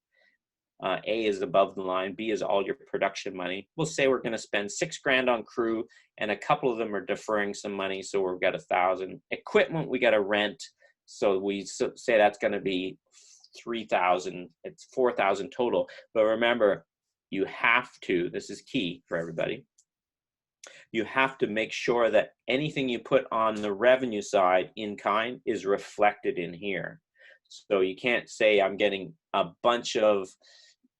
A is above the line, B is all your production money. We'll say we're going to spend $6,000 on crew, and a couple of them are deferring some money, so we've got 1,000. Equipment we got to rent, so we say that's going to be 3,000. It's 4,000 total. But remember, you have to. This is key for everybody. You have to make sure that anything you put on the revenue side in kind is reflected in here. So you can't say I'm getting a bunch of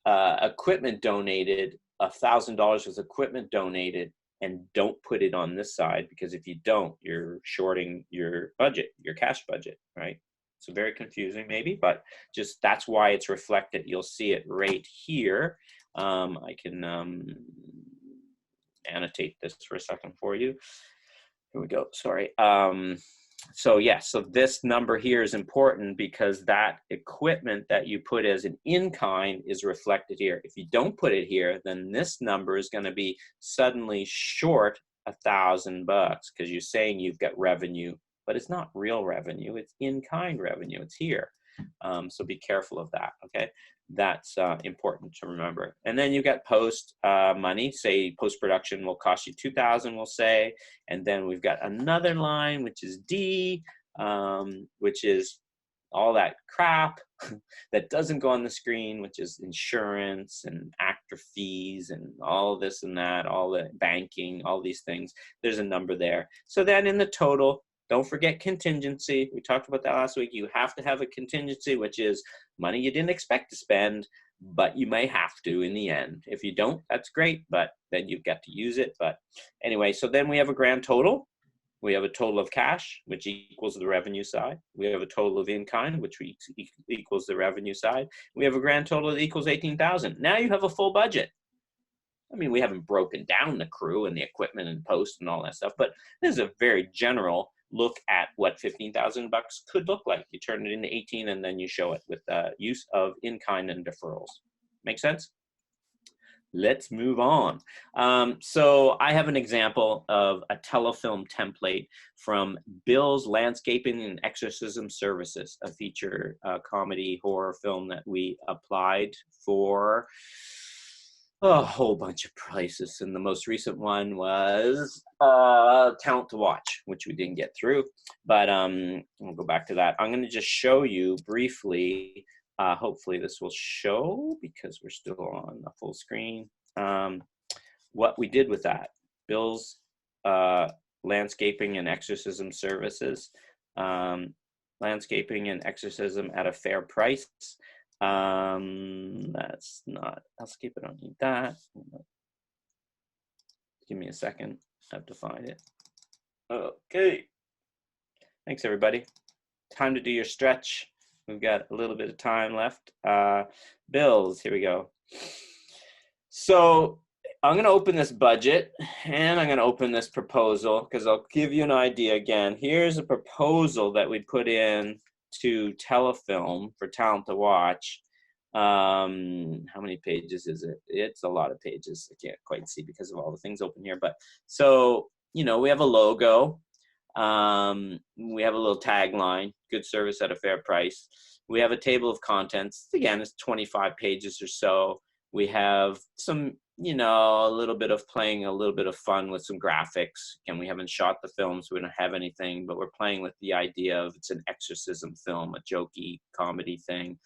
equipment donated, $1,000 worth of equipment donated, and don't put it on this side, because if you don't, you're shorting your budget, your cash budget, right? So very confusing maybe, but just that's why it's reflected. You'll see it right here. I can annotate this for a second for you. Here we go, sorry. So yes, so this number here is important because that equipment that you put as an in-kind is reflected here. If you don't put it here, then this number is going to be suddenly short $1,000 because you're saying you've got revenue, but it's not real revenue. It's in-kind revenue. It's here. So be careful of that, okay? That's important to remember. And then you got post money. Say post-production will cost you $2,000, we'll say. And then we've got another line, which is D, which is all that crap that doesn't go on the screen, which is insurance and actor fees and all this and that, all the banking, all these things. There's a number there. So then in the total, don't forget contingency. We talked about that last week. You have to have a contingency, which is money you didn't expect to spend, but you may have to in the end. If you don't, that's great, but then you've got to use it. But anyway, so then we have a grand total. We have a total of cash, which equals the revenue side. We have a total of in-kind, which equals the revenue side. We have a grand total that equals 18,000. Now you have a full budget. I mean, we haven't broken down the crew and the equipment and post and all that stuff, but this is a very general look at what $15,000 could look like. You turn it into 18 and then you show it with the use of in-kind and deferrals. Make sense? Let's move on. So I have an example of a telefilm template from Bill's Landscaping and Exorcism Services, a feature comedy horror film that we applied for a whole bunch of places, and the most recent one was Talent to Watch, which we didn't get through, but we'll go back to that. I'm going to just show you briefly. Hopefully this will show because we're still on a full screen. What we did with that. Bill's Landscaping and Exorcism Services. Landscaping and Exorcism at a fair price. That's not, I'll skip it, I don't need that. Give me a second, I have to find it. Okay. Thanks everybody. Time to do your stretch. We've got a little bit of time left. Bills, here we go. So I'm gonna open this budget and I'm gonna open this proposal because I'll give you an idea again. Here's a proposal that we put in to Telefilm for Talent to Watch. How many pages is it? It's a lot of pages. I can't quite see because of all the things open here, but so, you know, we have a logo. We have a little tagline, good service at a fair price. We have a table of contents. Again, it's 25 pages or so. We have some, you know, a little bit of playing, a little bit of fun with some graphics. Again, we haven't shot the film, so we don't have anything, but we're playing with the idea of it's an exorcism film, a jokey comedy thing.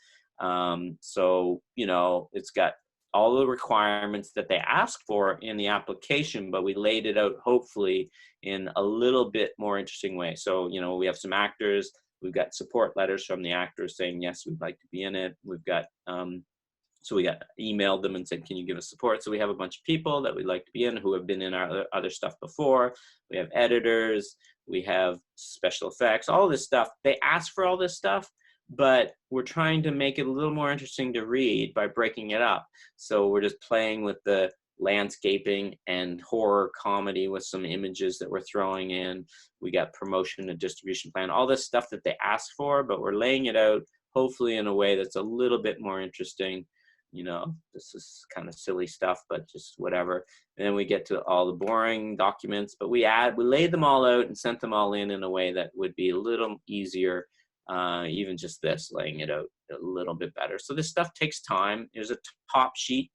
So, you know, it's got all the requirements that they ask for in the application, but we laid it out hopefully in a little bit more interesting way. So, you know, we have some actors, we've got support letters from the actors saying, yes, we'd like to be in it. We've got, so we got emailed them and said, can you give us support? So we have a bunch of people that we'd like to be in who have been in our other stuff before. We have editors, we have special effects, all this stuff. They ask for all this stuff, but we're trying to make it a little more interesting to read by breaking it up. So we're just playing with the landscaping and horror comedy with some images that we're throwing in. We got promotion and distribution plan, all this stuff that they ask for, but we're laying it out hopefully in a way that's a little bit more interesting. You know, this is kind of silly stuff, but just whatever. And then we get to all the boring documents, but we laid them all out and sent them all in a way that would be a little easier. Even just this, laying it out a little bit better. So this stuff takes time. There's a top sheet.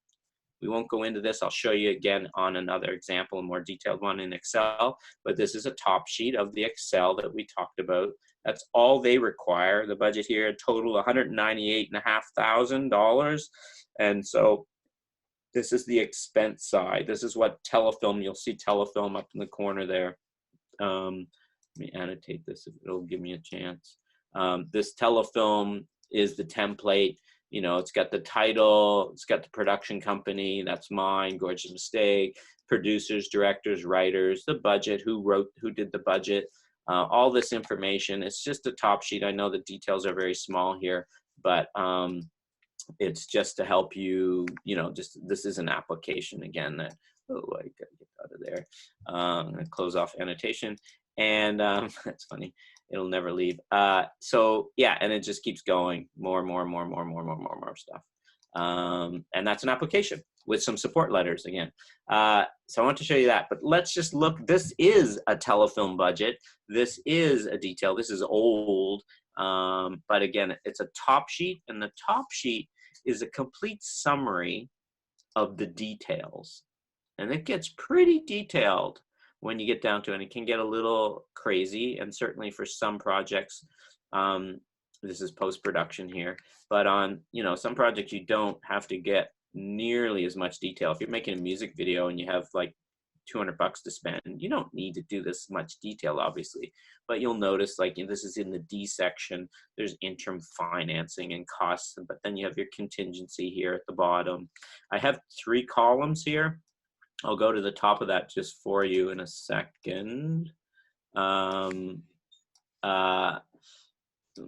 We won't go into this. I'll show you again on another example, a more detailed one in Excel, but this is a top sheet of the Excel that we talked about. That's all they require. The budget here, total $198,500. And so this is the expense side. This is what Telefilm, you'll see Telefilm up in the corner there. Let me annotate this if it'll give me a chance. This Telefilm is the template. You know, it's got the title, it's got the production company, that's mine, Gorgeous Mistake, producers, directors, writers, the budget, who did the budget, all this information. It's just a top sheet. I know the details are very small here, but it's just to help you, you know, just, this is an application again that, oh, I gotta get out of there. I'm gonna close off annotation. And that's funny. It'll never leave. So yeah, and it just keeps going, more stuff. And that's an application with some support letters again. So I want to show you that, but let's just look. This is a Telefilm budget. This is a detail. This is old, but again, it's a top sheet, and the top sheet is a complete summary of the details, and it gets pretty detailed when you get down to it. And it can get a little crazy, and certainly for some projects, this is post-production here, but on, you know, some projects you don't have to get nearly as much detail. If you're making a music video and you have like $200 to spend, you don't need to do this much detail, obviously, but you'll notice, like, this is in the D section, there's interim financing and costs, but then you have your contingency here at the bottom. I have 3 columns here. I'll go to the top of that just for you in a second. Let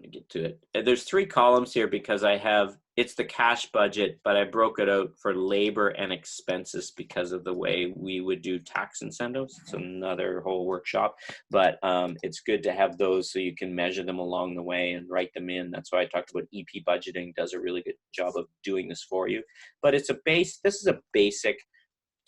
me get to it. There's 3 columns here because I have, it's the cash budget, but I broke it out for labor and expenses because of the way we would do tax incentives. It's another whole workshop, but it's good to have those so you can measure them along the way and write them in. That's why I talked about EP budgeting does a really good job of doing this for you. But it's a base, this is a basic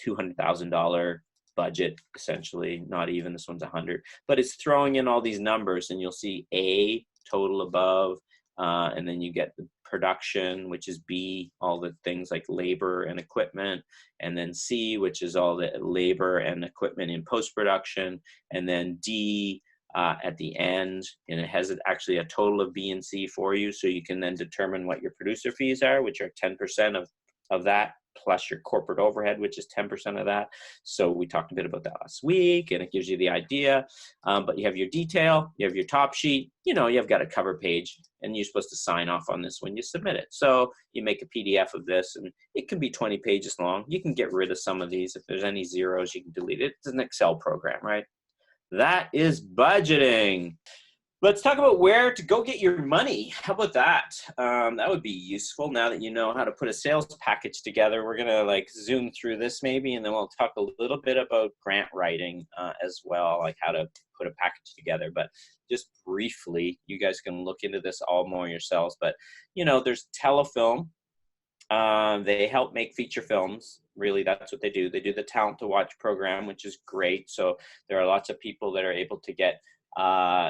$200,000 budget, essentially, not even, this one's 100, but it's throwing in all these numbers, and you'll see A, total above, and then you get the production, which is B, all the things like labor and equipment, and then C, which is all the labor and equipment in post-production, and then D at the end, and it has actually a total of B and C for you, so you can then determine what your producer fees are, which are 10% of that, plus your corporate overhead, which is 10% of that. So we talked a bit about that last week, and it gives you the idea. But you have your detail, you have your top sheet, you know, you've got a cover page, and you're supposed to sign off on this when you submit it. So you make a PDF of this, and it can be 20 pages long. You can get rid of some of these. If there's any zeros, you can delete it. It's an Excel program, right? That is budgeting. Let's talk about where to go get your money. How about that? That would be useful now that you know how to put a sales package together. We're gonna like zoom through this maybe, and then we'll talk a little bit about grant writing as well, like how to put a package together. But just briefly, you guys can look into this all more yourselves. But you know, there's Telefilm. They help make feature films. Really, that's what they do. They do the Talent to Watch program, which is great. So there are lots of people that are able to get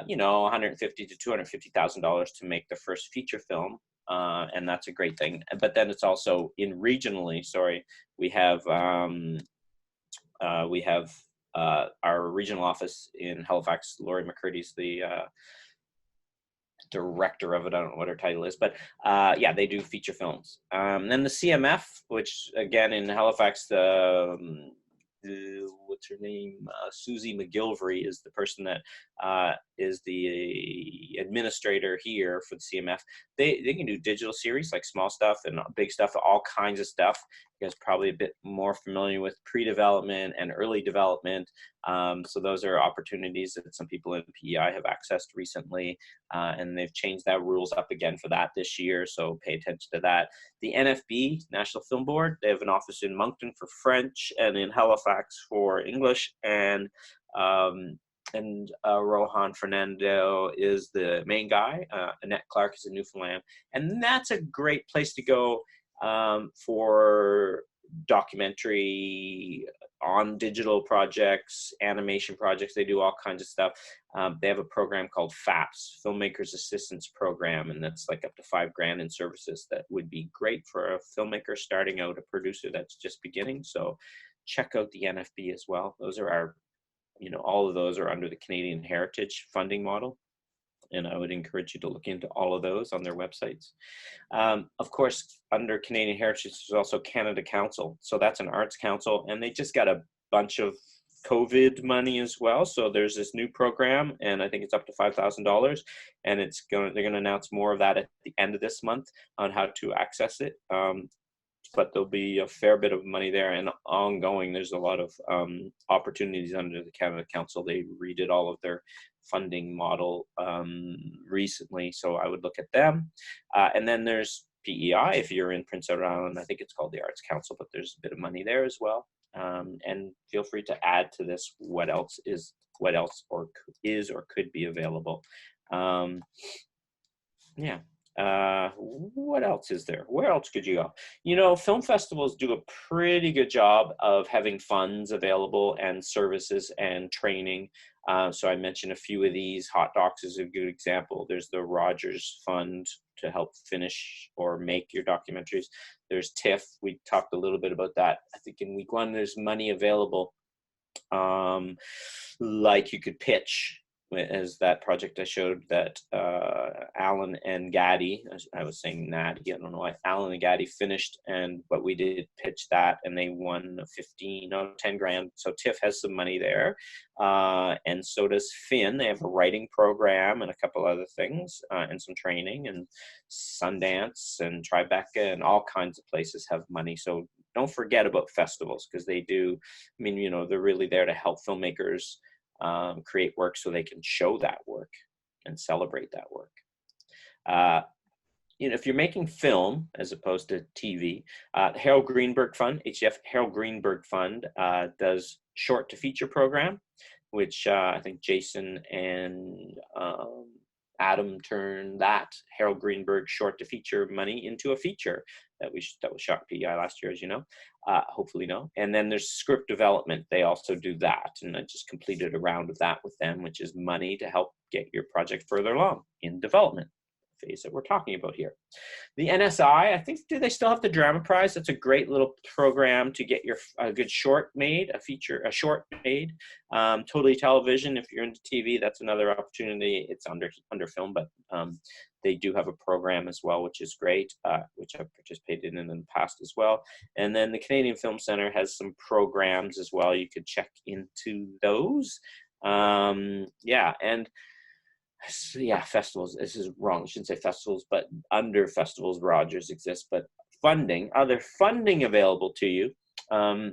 you know, $150,000 to $250,000 to make the first feature film, and that's a great thing. But then it's also regionally. We have our regional office in Halifax. Laurie McCurdy's the director of it. I don't know what her title is, but yeah, they do feature films. Then the CMF, which again in Halifax, what's her name? Susie McGilvery is the person that is the administrator here for the CMF. They can do digital series, like small stuff and big stuff, all kinds of stuff. You guys are probably a bit more familiar with pre-development and early development. So those are opportunities that some people in PEI have accessed recently, and they've changed that rules up again for that this year. So pay attention to that. The NFB, National Film Board, they have an office in Moncton for French and in Halifax for English, and Rohan Fernando is the main guy. Annette Clark is in Newfoundland, and that's a great place to go for documentary on digital projects, animation projects. They do all kinds of stuff. They have a program called FAPS, Filmmakers Assistance Program, and that's like up to $5,000 in services that would be great for a filmmaker starting out, a producer that's just beginning. So check out the NFB as well. Those are our, all of those are under the Canadian Heritage funding model. And I would encourage you to look into all of those on their websites. Of course, under Canadian Heritage, there's also Canada Council. So that's an arts council, and they just got a bunch of COVID money as well. So there's this new program, and I think it's up to $5,000, and they're going to announce more of that at the end of this month on how to access it. But there'll be a fair bit of money there, and ongoing, there's a lot of opportunities under the Canada Council. They redid all of their funding model recently, so I would look at them. And then there's PEI, if you're in Prince Edward Island, I think it's called the Arts Council, but there's a bit of money there as well. And feel free to add to this what else or could be available. Yeah. What else is there? Where else could you go? Film festivals do a pretty good job of having funds available and services and training. So I mentioned a few of these. Hot Docs is a good example. There's the Rogers Fund to help finish or make your documentaries. There's TIFF. We talked a little bit about that. I think in week one, there's money available. Like you could pitch, as that project I showed that Alan and Gaddy, I was saying Natty, I don't know why, Alan and Gaddy finished, but we did pitch that, and they won 10 grand. So TIFF has some money there, and so does Finn. They have a writing program and a couple other things, and some training, and Sundance and Tribeca and all kinds of places have money. So don't forget about festivals, because they do, they're really there to help filmmakers create work so they can show that work and celebrate that work. If you're making film as opposed to TV, Harold Greenberg Fund, HDF Harold Greenberg Fund does short to feature program, which I think Jason and Adam turned that Harold Greenberg short to feature money into a feature that was shot at PEI last year, as you know, hopefully know. And then there's script development. They also do that, and I just completed a round of that with them, which is money to help get your project further along in development phase that we're talking about here. The NSI, I think, do they still have the Drama Prize? That's a great little program to get a good short made, a short made. Totally Television, if you're into TV, that's another opportunity. It's under film, but they do have a program as well, which is great, which I've participated in the past as well. And then the Canadian Film Center has some programs as well. You could check into those. Festivals. This is wrong. I shouldn't say festivals, but under festivals, Rogers exists. But other funding available to you.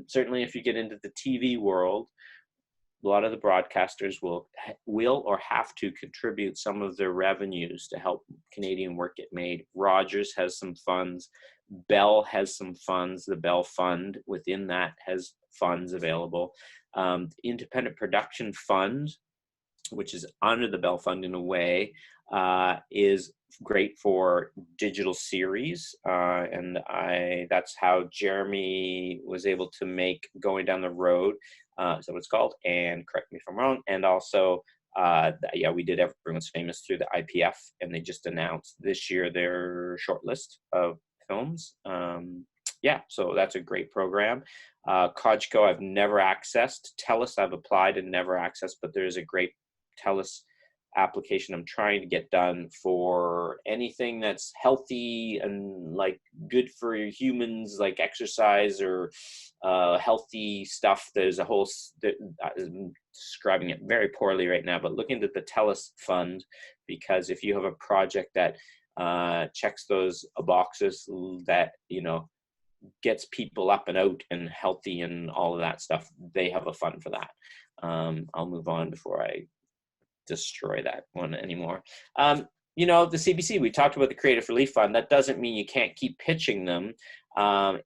Certainly, if you get into the TV world, a lot of the broadcasters will or have to contribute some of their revenues to help Canadian work get made. Rogers has some funds. Bell has some funds. The Bell Fund within that has funds available. Independent Production Fund, which is under the Bell Fund in a way, is great for digital series. And that's how Jeremy was able to make Going Down the Road, is that what it's called? And correct me if I'm wrong. And also, we did Everyone's Famous through the IPF, and they just announced this year their short list of films. So that's a great program. Kojco I've never accessed. TELUS I've applied and never accessed, but there's a great TELUS application I'm trying to get done for anything that's healthy and like good for humans, like exercise or healthy stuff. There's a whole, I'm describing it very poorly right now, but look into the TELUS fund, because if you have a project that checks those boxes, that, you know, gets people up and out and healthy and all of that stuff, they have a fund for that. I'll move on before I destroy that one anymore. You know, the CBC, we talked about the Creative Relief Fund. That doesn't mean you can't keep pitching them.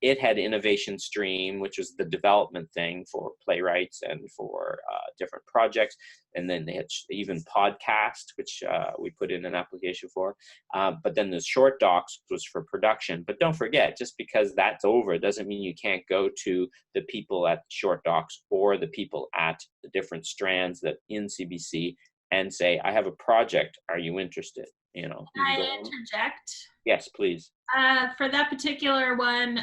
It had Innovation Stream, which was the development thing for playwrights and for different projects. And then they had even podcast, which we put in an application for. But then the short docs was for production. But don't forget, just because that's over doesn't mean you can't go to the people at short docs or the people at the different strands that in CBC and say, I have a project. Are you interested? You know. Can I interject? Yes, please. For that particular one,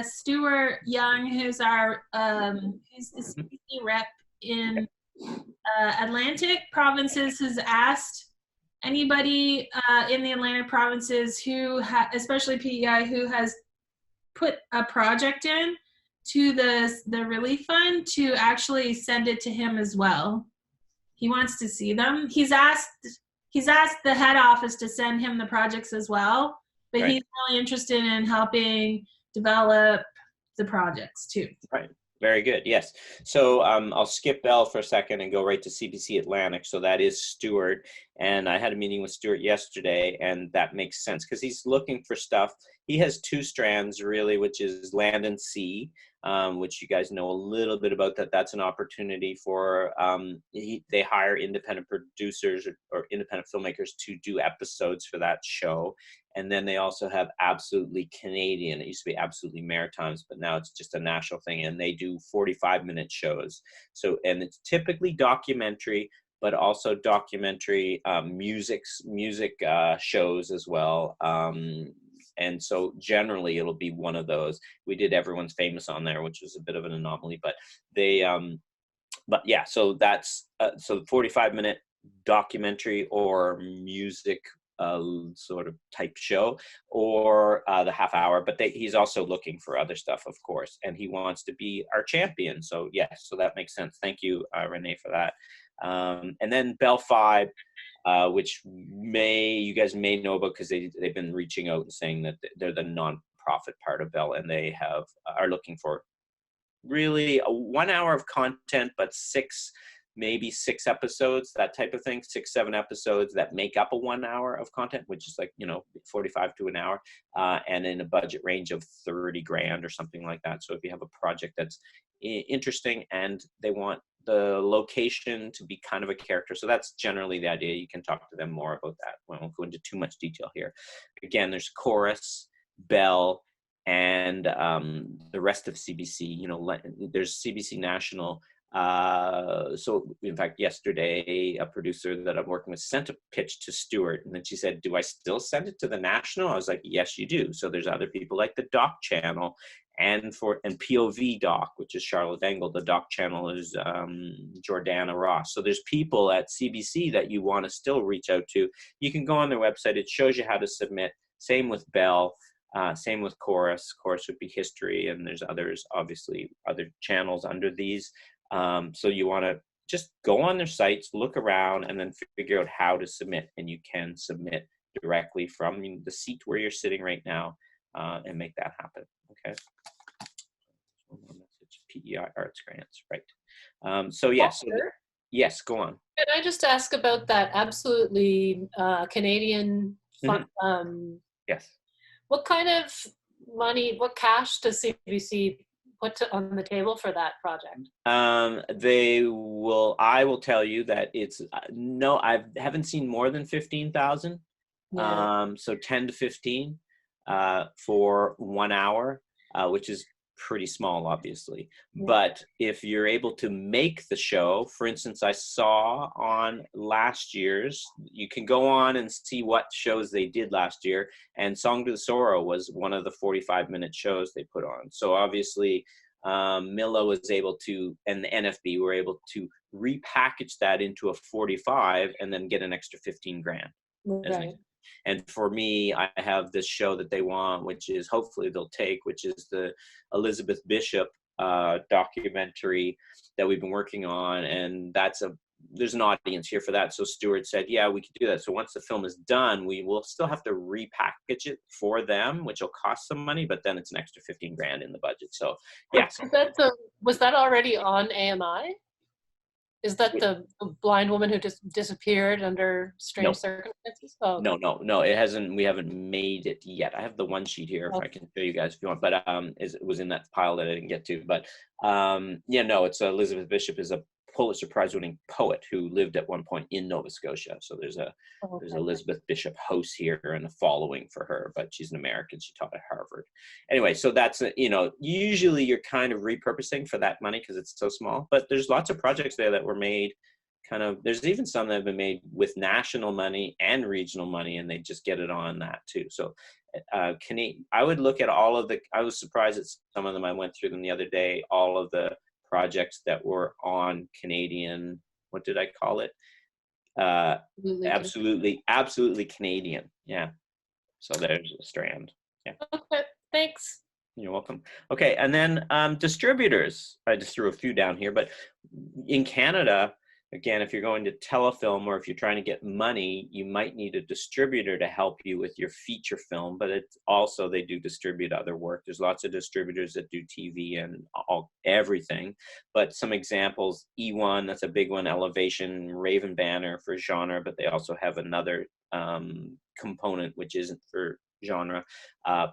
Stuart Young, who's our who's the CBC rep in Atlantic provinces, has asked anybody in the Atlantic provinces who, especially PEI, who has put a project in to the relief fund to actually send it to him as well. He wants to see them. He's asked the head office to send him the projects as well, but right. He's really interested in helping develop the projects too. Right. Very good. Yes. So I'll skip Bell for a second and go right to CBC Atlantic. So that is Stuart. And I had a meeting with Stuart yesterday, and that makes sense because he's looking for stuff. He has two strands really, which is land and sea, which you guys know a little bit about. That's an opportunity for, they hire independent producers or independent filmmakers to do episodes for that show. And then they also have Absolutely Canadian. It used to be Absolutely Maritimes, but now it's just a national thing. And they do 45-minute shows. So, and it's typically documentary, but also documentary music shows as well. And so generally it'll be one of those. We did Everyone's Famous on there, which was a bit of an anomaly, but they, but yeah, so that's, so 45-minute documentary or music sort of type show, or the half hour, but he's also looking for other stuff, of course, and he wants to be our champion. So yes, so that makes sense. Thank you, Renee, for that. And then Bell 5, which you guys may know about because they've been reaching out and saying that they're the non-profit part of Bell, and they are looking for really a 1 hour of content, but maybe six episodes, that type of thing, 6-7 episodes that make up a 1 hour of content, which is like, 45 to an hour, and in a budget range of 30 grand or something like that. So if you have a project that's interesting and they want the location to be kind of a character, so that's generally the idea. You can talk to them more about that. We won't go into too much detail here. Again, there's Chorus, Bell, and the rest of CBC. There's CBC National. So in fact, yesterday, a producer that I'm working with sent a pitch to Stuart, and then she said, do I still send it to the National? I was like, yes, you do. So there's other people like the Doc Channel and POV Doc, which is Charlotte Engel. The Doc Channel is Jordana Ross. So there's people at CBC that you want to still reach out to. You can go on their website. It shows you how to submit. Same with Bell. Same with Chorus. Chorus would be History, and there's others, obviously, other channels under these. So you want to just go on their sites, look around, and then figure out how to submit. And you can submit directly from the seat where you're sitting right now and make that happen. Okay. PEI Arts Grants, right? So yes, yes, go on. Can I just ask about that Absolutely Canadian fund? Yes. What kind of money, what cash does CBC put on the table for that project? I will tell you that it's no, I haven't seen more than 15,000. Yeah. So 10 to 15 for 1 hour, which is pretty small, obviously. Yeah. But if you're able to make the show, for instance, I saw on last year's, you can go on and see what shows they did last year, and Song to the Sorrow was one of the 45-minute shows they put on. So obviously, Milla was able to, and the NFB were able to repackage that into a 45 and then get an extra 15 grand. Right. And for me, I have this show that they want, which is hopefully they'll take, which is the Elizabeth Bishop documentary that we've been working on. And there's an audience here for that. So Stuart said, yeah, we could do that. So once the film is done, we will still have to repackage it for them, which will cost some money, but then it's an extra 15 grand in the budget. So yeah. Was that already on AMI? Is that the blind woman who just disappeared under strange circumstances? Oh, No, it hasn't. We haven't made it yet. I have the one sheet here if I can show you guys if you want, but it was in that pile that I didn't get to. But it's Elizabeth Bishop is a Pulitzer Prize winning poet who lived at one point in Nova Scotia. So there's Elizabeth Bishop house here and a following for her, but she's an American. She taught at Harvard. Anyway, so that's, usually you're kind of repurposing for that money because it's so small, but there's lots of projects there that were made there's even some that have been made with national money and regional money, and they just get it on that too. So I would look at I was surprised at some of them. I went through them the other day, all of the projects that were on Canadian, what did I call it? Absolutely Canadian. Yeah. So there's a strand. Yeah. Okay, thanks. You're welcome. Okay, and then distributors. I just threw a few down here, but in Canada, again, if you're going to telefilm or if you're trying to get money, you might need a distributor to help you with your feature film, but it's also, they do distribute other work. There's lots of distributors that do TV and everything, but some examples, E1, that's a big one, Elevation, Raven Banner for genre, but they also have another component which isn't for genre,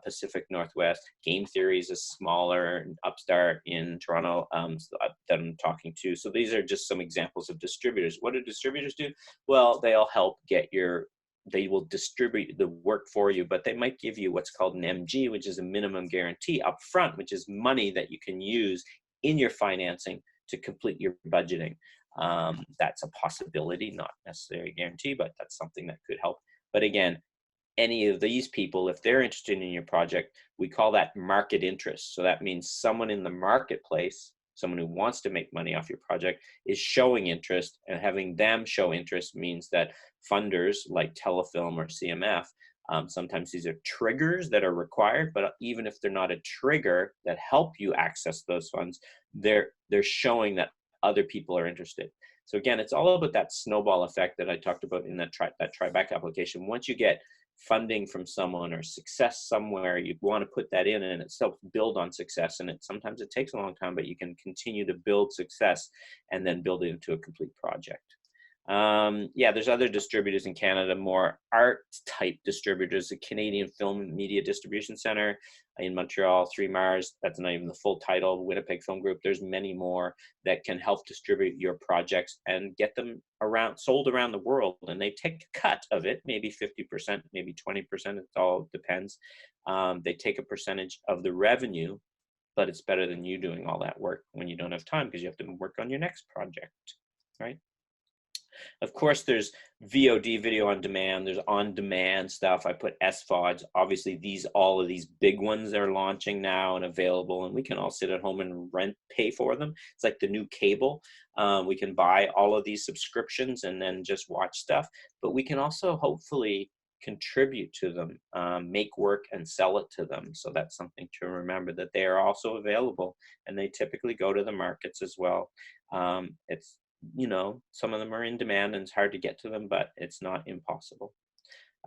Pacific Northwest. Game Theory is a smaller upstart in Toronto that I'm talking to. So these are just some examples of distributors. What do distributors do? Well, they'll help they will distribute the work for you, but they might give you what's called an MG, which is a minimum guarantee up front, which is money that you can use in your financing to complete your budgeting. That's a possibility, not necessarily a guarantee, but that's something that could help. But again, any of these people, if they're interested in your project, we call that market interest. So that means someone in the marketplace, someone who wants to make money off your project, is showing interest, and having them show interest means that funders like Telefilm or CMF, sometimes these are triggers that are required, but even if they're not a trigger that help you access those funds, they're showing that other people are interested. So again, it's all about that snowball effect that I talked about in that Tribeca application. Once you get funding from someone or success somewhere, you want to put that in and itself build on success. And sometimes it takes a long time, but you can continue to build success and then build it into a complete project. There's other distributors in Canada, more art type distributors, the Canadian Film Media Distribution Center in Montreal, 3 Mars, that's not even the full title, Winnipeg Film Group. There's many more that can help distribute your projects and get them sold around the world. And they take a cut of it, maybe 50%, maybe 20%, it all depends. They take a percentage of the revenue, but it's better than you doing all that work when you don't have time because you have to work on your next project, right? Of course, there's VOD, video on demand. There's on-demand stuff. I put SVODs. Obviously, all of these big ones are launching now and available, and we can all sit at home and pay for them. It's like the new cable. We can buy all of these subscriptions and then just watch stuff. But we can also hopefully contribute to them, make work and sell it to them. So that's something to remember, that they are also available, and they typically go to the markets as well. It's some of them are in demand and it's hard to get to them, but it's not impossible.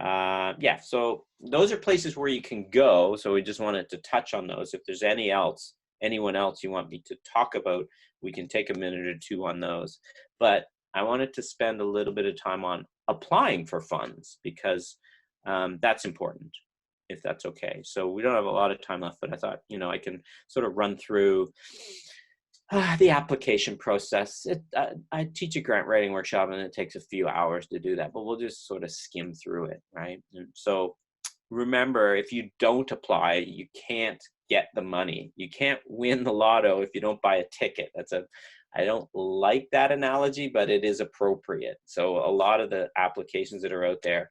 So those are places where you can go. So we just wanted to touch on those. If there's anyone else you want me to talk about, we can take a minute or two on those. But I wanted to spend a little bit of time on applying for funds because that's important, if that's okay. So we don't have a lot of time left, but I thought, I can sort of run through the application process. I teach a grant writing workshop and it takes a few hours to do that, but we'll just sort of skim through it, right? And so remember, if you don't apply, you can't get the money. You can't win the lotto if you don't buy a ticket. I don't like that analogy, but it is appropriate. So a lot of the applications that are out there,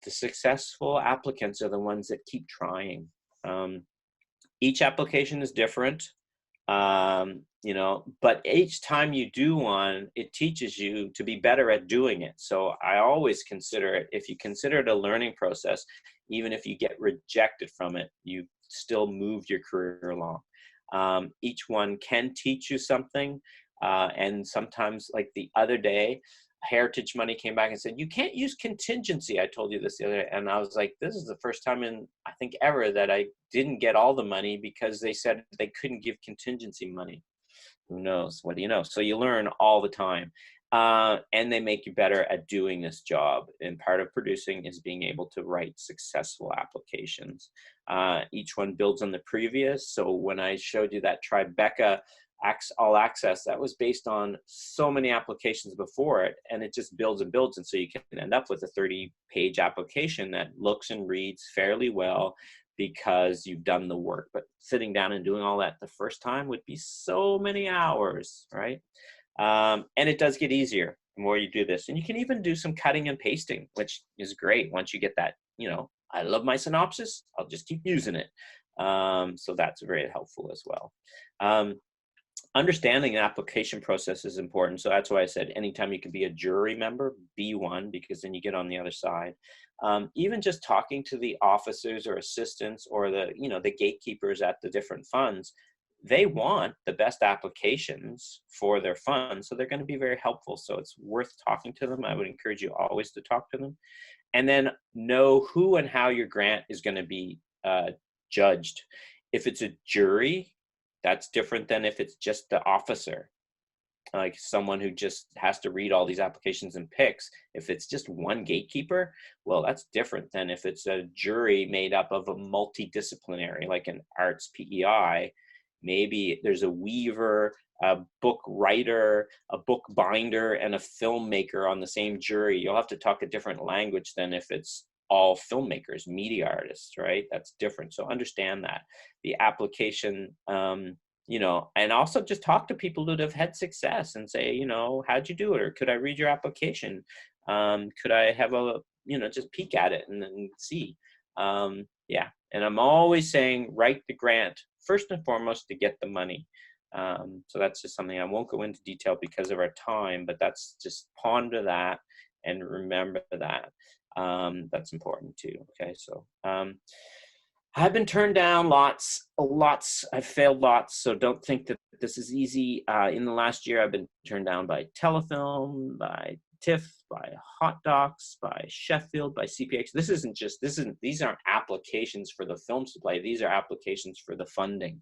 the successful applicants are the ones that keep trying. Each application is different. You know, but each time you do one, it teaches you to be better at doing it. So I always consider it, if you consider it a learning process, even if you get rejected from it, you still moved your career along. Each one can teach you something. And sometimes, like the other day, Heritage Money came back and said, you can't use contingency. I told you this the other day. And I was like, this is the first time in, I think, ever that I didn't get all the money because they said they couldn't give contingency money. Who knows? What do you know? So you learn all the time. And they make you better at doing this job. And part of producing is being able to write successful applications. Each one builds on the previous. So when I showed you that Tribeca All Access, that was based on so many applications before it, and it just builds and builds. And so you can end up with a 30-page application that looks and reads fairly well because you've done the work. But sitting down and doing all that the first time would be so many hours, right? And it does get easier the more you do this. And you can even do some cutting and pasting, which is great once you get that, you know, I love my synopsis, I'll just keep using it. So that's very helpful as well. Understanding the application process is important. So that's why I said anytime you can be a jury member, be one, because then you get on the other side. Even just talking to the officers or assistants or the, you know, the gatekeepers at the different funds, they want the best applications for their funds. So they're going to be very helpful. So it's worth talking to them. I would encourage you always to talk to them. And then know who and how your grant is going to be judged. If it's a jury, that's different than if it's just the officer, like someone who just has to read all these applications and picks. If it's just one gatekeeper, well, that's different than if it's a jury made up of a multidisciplinary, like an arts PEI. Maybe there's a weaver, a book writer, a book binder, and a filmmaker on the same jury. You'll have to talk a different language than if it's all filmmakers, media artists, right? That's different. So understand that. The application, you know, and also just talk to people that have had success and say, you know, how'd you do it? Or could I read your application? Could I have a, you know, just peek at it and then see? Yeah, and I'm always saying, write the grant first and foremost to get the money. So that's just something I won't go into detail because of our time, but that's just ponder that and remember that. That's important too. Okay, so I've been turned down lots. I've failed lots, so don't think that this is easy. In the last year, I've been turned down by Telefilm, by TIFF, by Hot Docs, by Sheffield, by CPX. These aren't applications for the films to play. These are applications for the funding.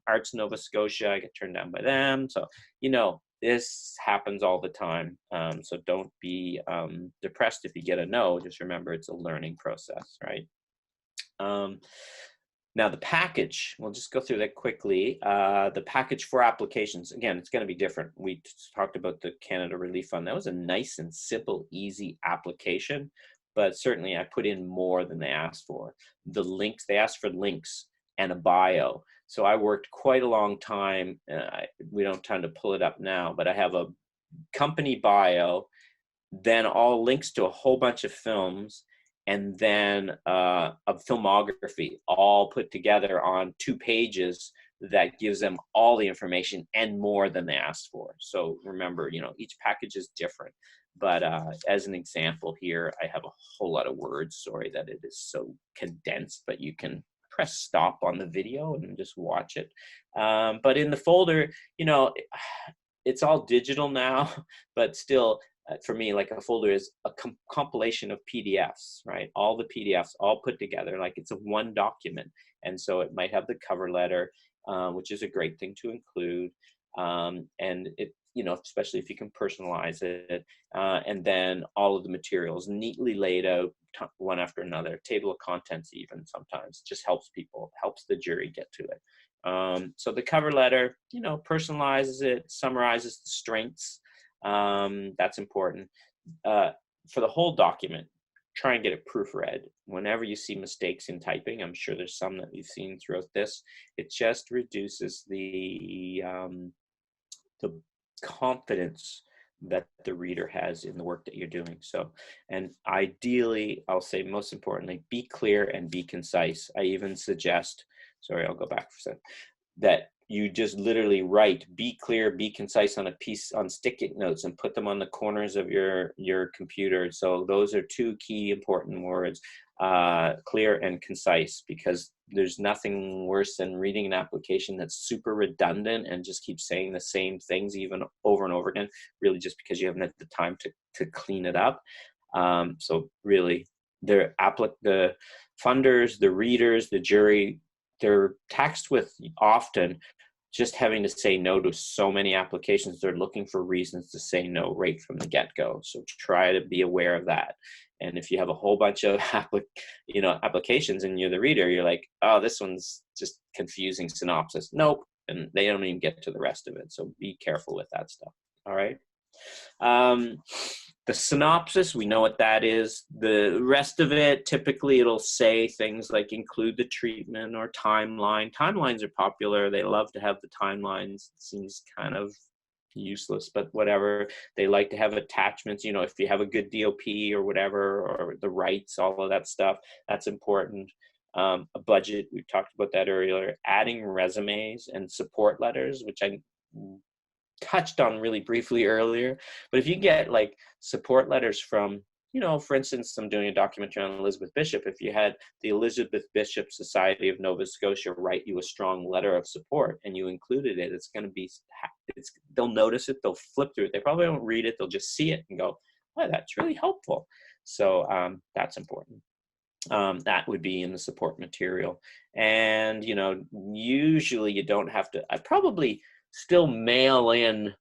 Arts Nova Scotia, I get turned down by them. So, you know, this happens all the time. So don't be depressed if you get a no. Just remember it's a learning process, right? Now the package, we'll just go through that quickly. The package for applications, again, it's going to be different. We talked about the Canada Relief Fund. That was a nice and simple, easy application, but certainly I put in more than they asked for. The links, they asked for links and a bio. So I worked quite a long time. We don't have time to pull it up now, but I have a company bio, then all links to a whole bunch of films, and then a filmography all put together on 2 pages that gives them all the information and more than they asked for. So remember, you know, each package is different. But as an example here, I have a whole lot of words. Sorry that it is so condensed, but you can press stop on the video and just watch it. But in the folder, you know, it's all digital now, but still, for me, like a folder is a compilation of PDFs, right? All the PDFs all put together, like it's a one document. And so it might have the cover letter, which is a great thing to include. And it, you know, especially if you can personalize it. And then all of the materials neatly laid out, one after another. Table of contents even sometimes just helps people, helps the jury get to it. So the cover letter, you know, personalizes it, summarizes the strengths. That's important. For the whole document, try and get it proofread. Whenever you see mistakes in typing, I'm sure there's some that we've seen throughout this, it just reduces the confidence that the reader has in the work that you're doing. So, and ideally, I'll say most importantly, be clear and be concise. I even suggest, sorry, I'll go back for a second. that you just literally write, be clear, be concise on a piece on sticky notes and put them on the corners of your computer. So those are two key important words, clear and concise, because there's nothing worse than reading an application that's super redundant and just keeps saying the same things even over and over again, really just because you haven't had the time to clean it up. So really, the funders, the readers, the jury, they're taxed with often just having to say no to so many applications. They're looking for reasons to say no right from the get-go. So try to be aware of that. And if you have a whole bunch of applications and you're the reader, you're like, oh, this one's just confusing synopsis. Nope. And they don't even get to the rest of it. So be careful with that stuff. All right. The synopsis, we know what that is. The rest of it, typically it'll say things like include the treatment or timeline. Timelines are popular. They love to have the timelines. It seems kind of useless, but whatever. They like to have attachments, if you have a good DOP or whatever, or the rights, all of that stuff, that's important. A budget, we talked about that earlier. Adding resumes and support letters, which I touched on really briefly earlier, but if you get like support letters from, for instance, I'm doing a documentary on Elizabeth Bishop. If you had the Elizabeth Bishop Society of Nova Scotia write you a strong letter of support and you included it, they'll notice it, they'll flip through it. They probably won't read it. They'll just see it and go, oh, that's really helpful. So that's important. That would be in the support material. And, usually you don't have to, I probably still mail in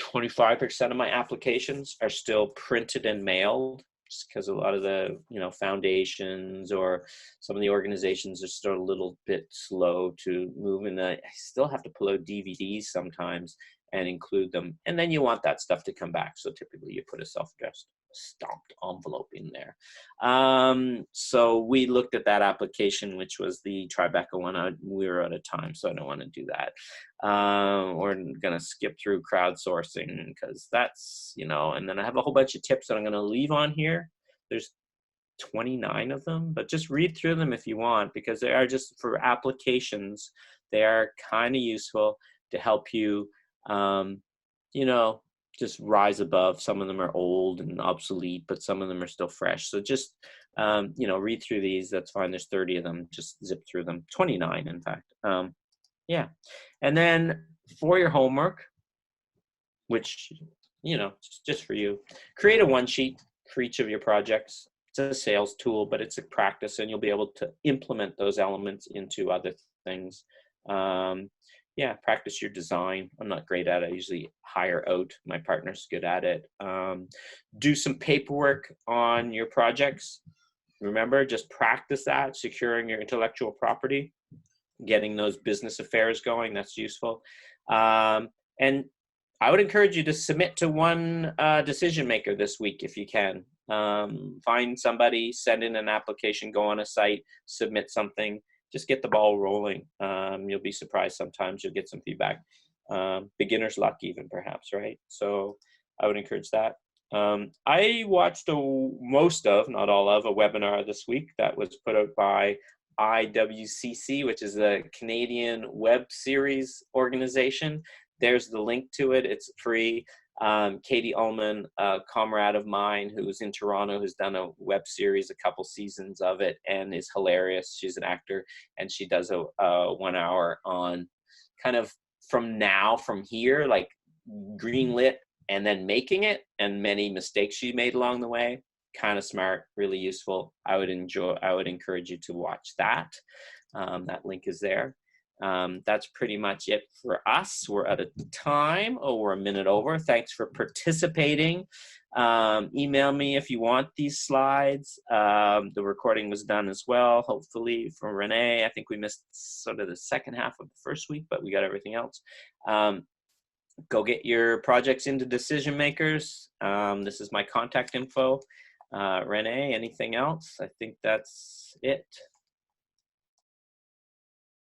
25% of my applications are still printed and mailed, just because a lot of the foundations or some of the organizations are still a little bit slow to move, and I still have to pull out DVDs sometimes and include them, and then you want that stuff to come back, so typically you put a self-addressed stamped envelope in there. So we looked at that application, which was the Tribeca one. We were out of time, so I don't want to do that. We're going to skip through crowdsourcing because that's, and then I have a whole bunch of tips that I'm going to leave on here. There's 29 of them, but just read through them if you want, because they are just for applications. They are kind of useful to help you, just rise above. Some of them are old and obsolete, but some of them are still fresh. So just, read through these. That's fine. There's 30 of them. Just zip through them. 29, in fact. Yeah. And then for your homework, which, just for you, create a one sheet for each of your projects. It's a sales tool, but it's a practice, and you'll be able to implement those elements into other things. Practice your design. I'm not great at it. I usually hire out. My partner's good at it. Do some paperwork on your projects. Remember, just practice that, securing your intellectual property, getting those business affairs going. That's useful. And I would encourage you to submit to one decision maker this week if you can. Find somebody, send in an application, go on a site, submit something. Just get the ball rolling. You'll be surprised sometimes. You'll get some feedback. Beginner's luck even, perhaps, right? So I would encourage that. I watched most of, not all of, a webinar this week that was put out by IWCC, which is a Canadian web series organization. There's the link to it. It's free. Katie Ullman, a comrade of mine who's in Toronto, who's done a web series, a couple seasons of it, and is hilarious. She's an actor, and she does a 1 hour on kind of from here, like greenlit and then making it, and many mistakes she made along the way. Kind of smart, really useful. I would encourage you to watch that. That link is there. That's pretty much it for us. We're out of time. We're a minute over. Thanks for participating. Email me if you want these slides. The recording was done as well, hopefully, from Renee. I think we missed sort of the second half of the first week, but we got everything else. Go get your projects into decision makers. This is my contact info. Renee, anything else? I think that's it.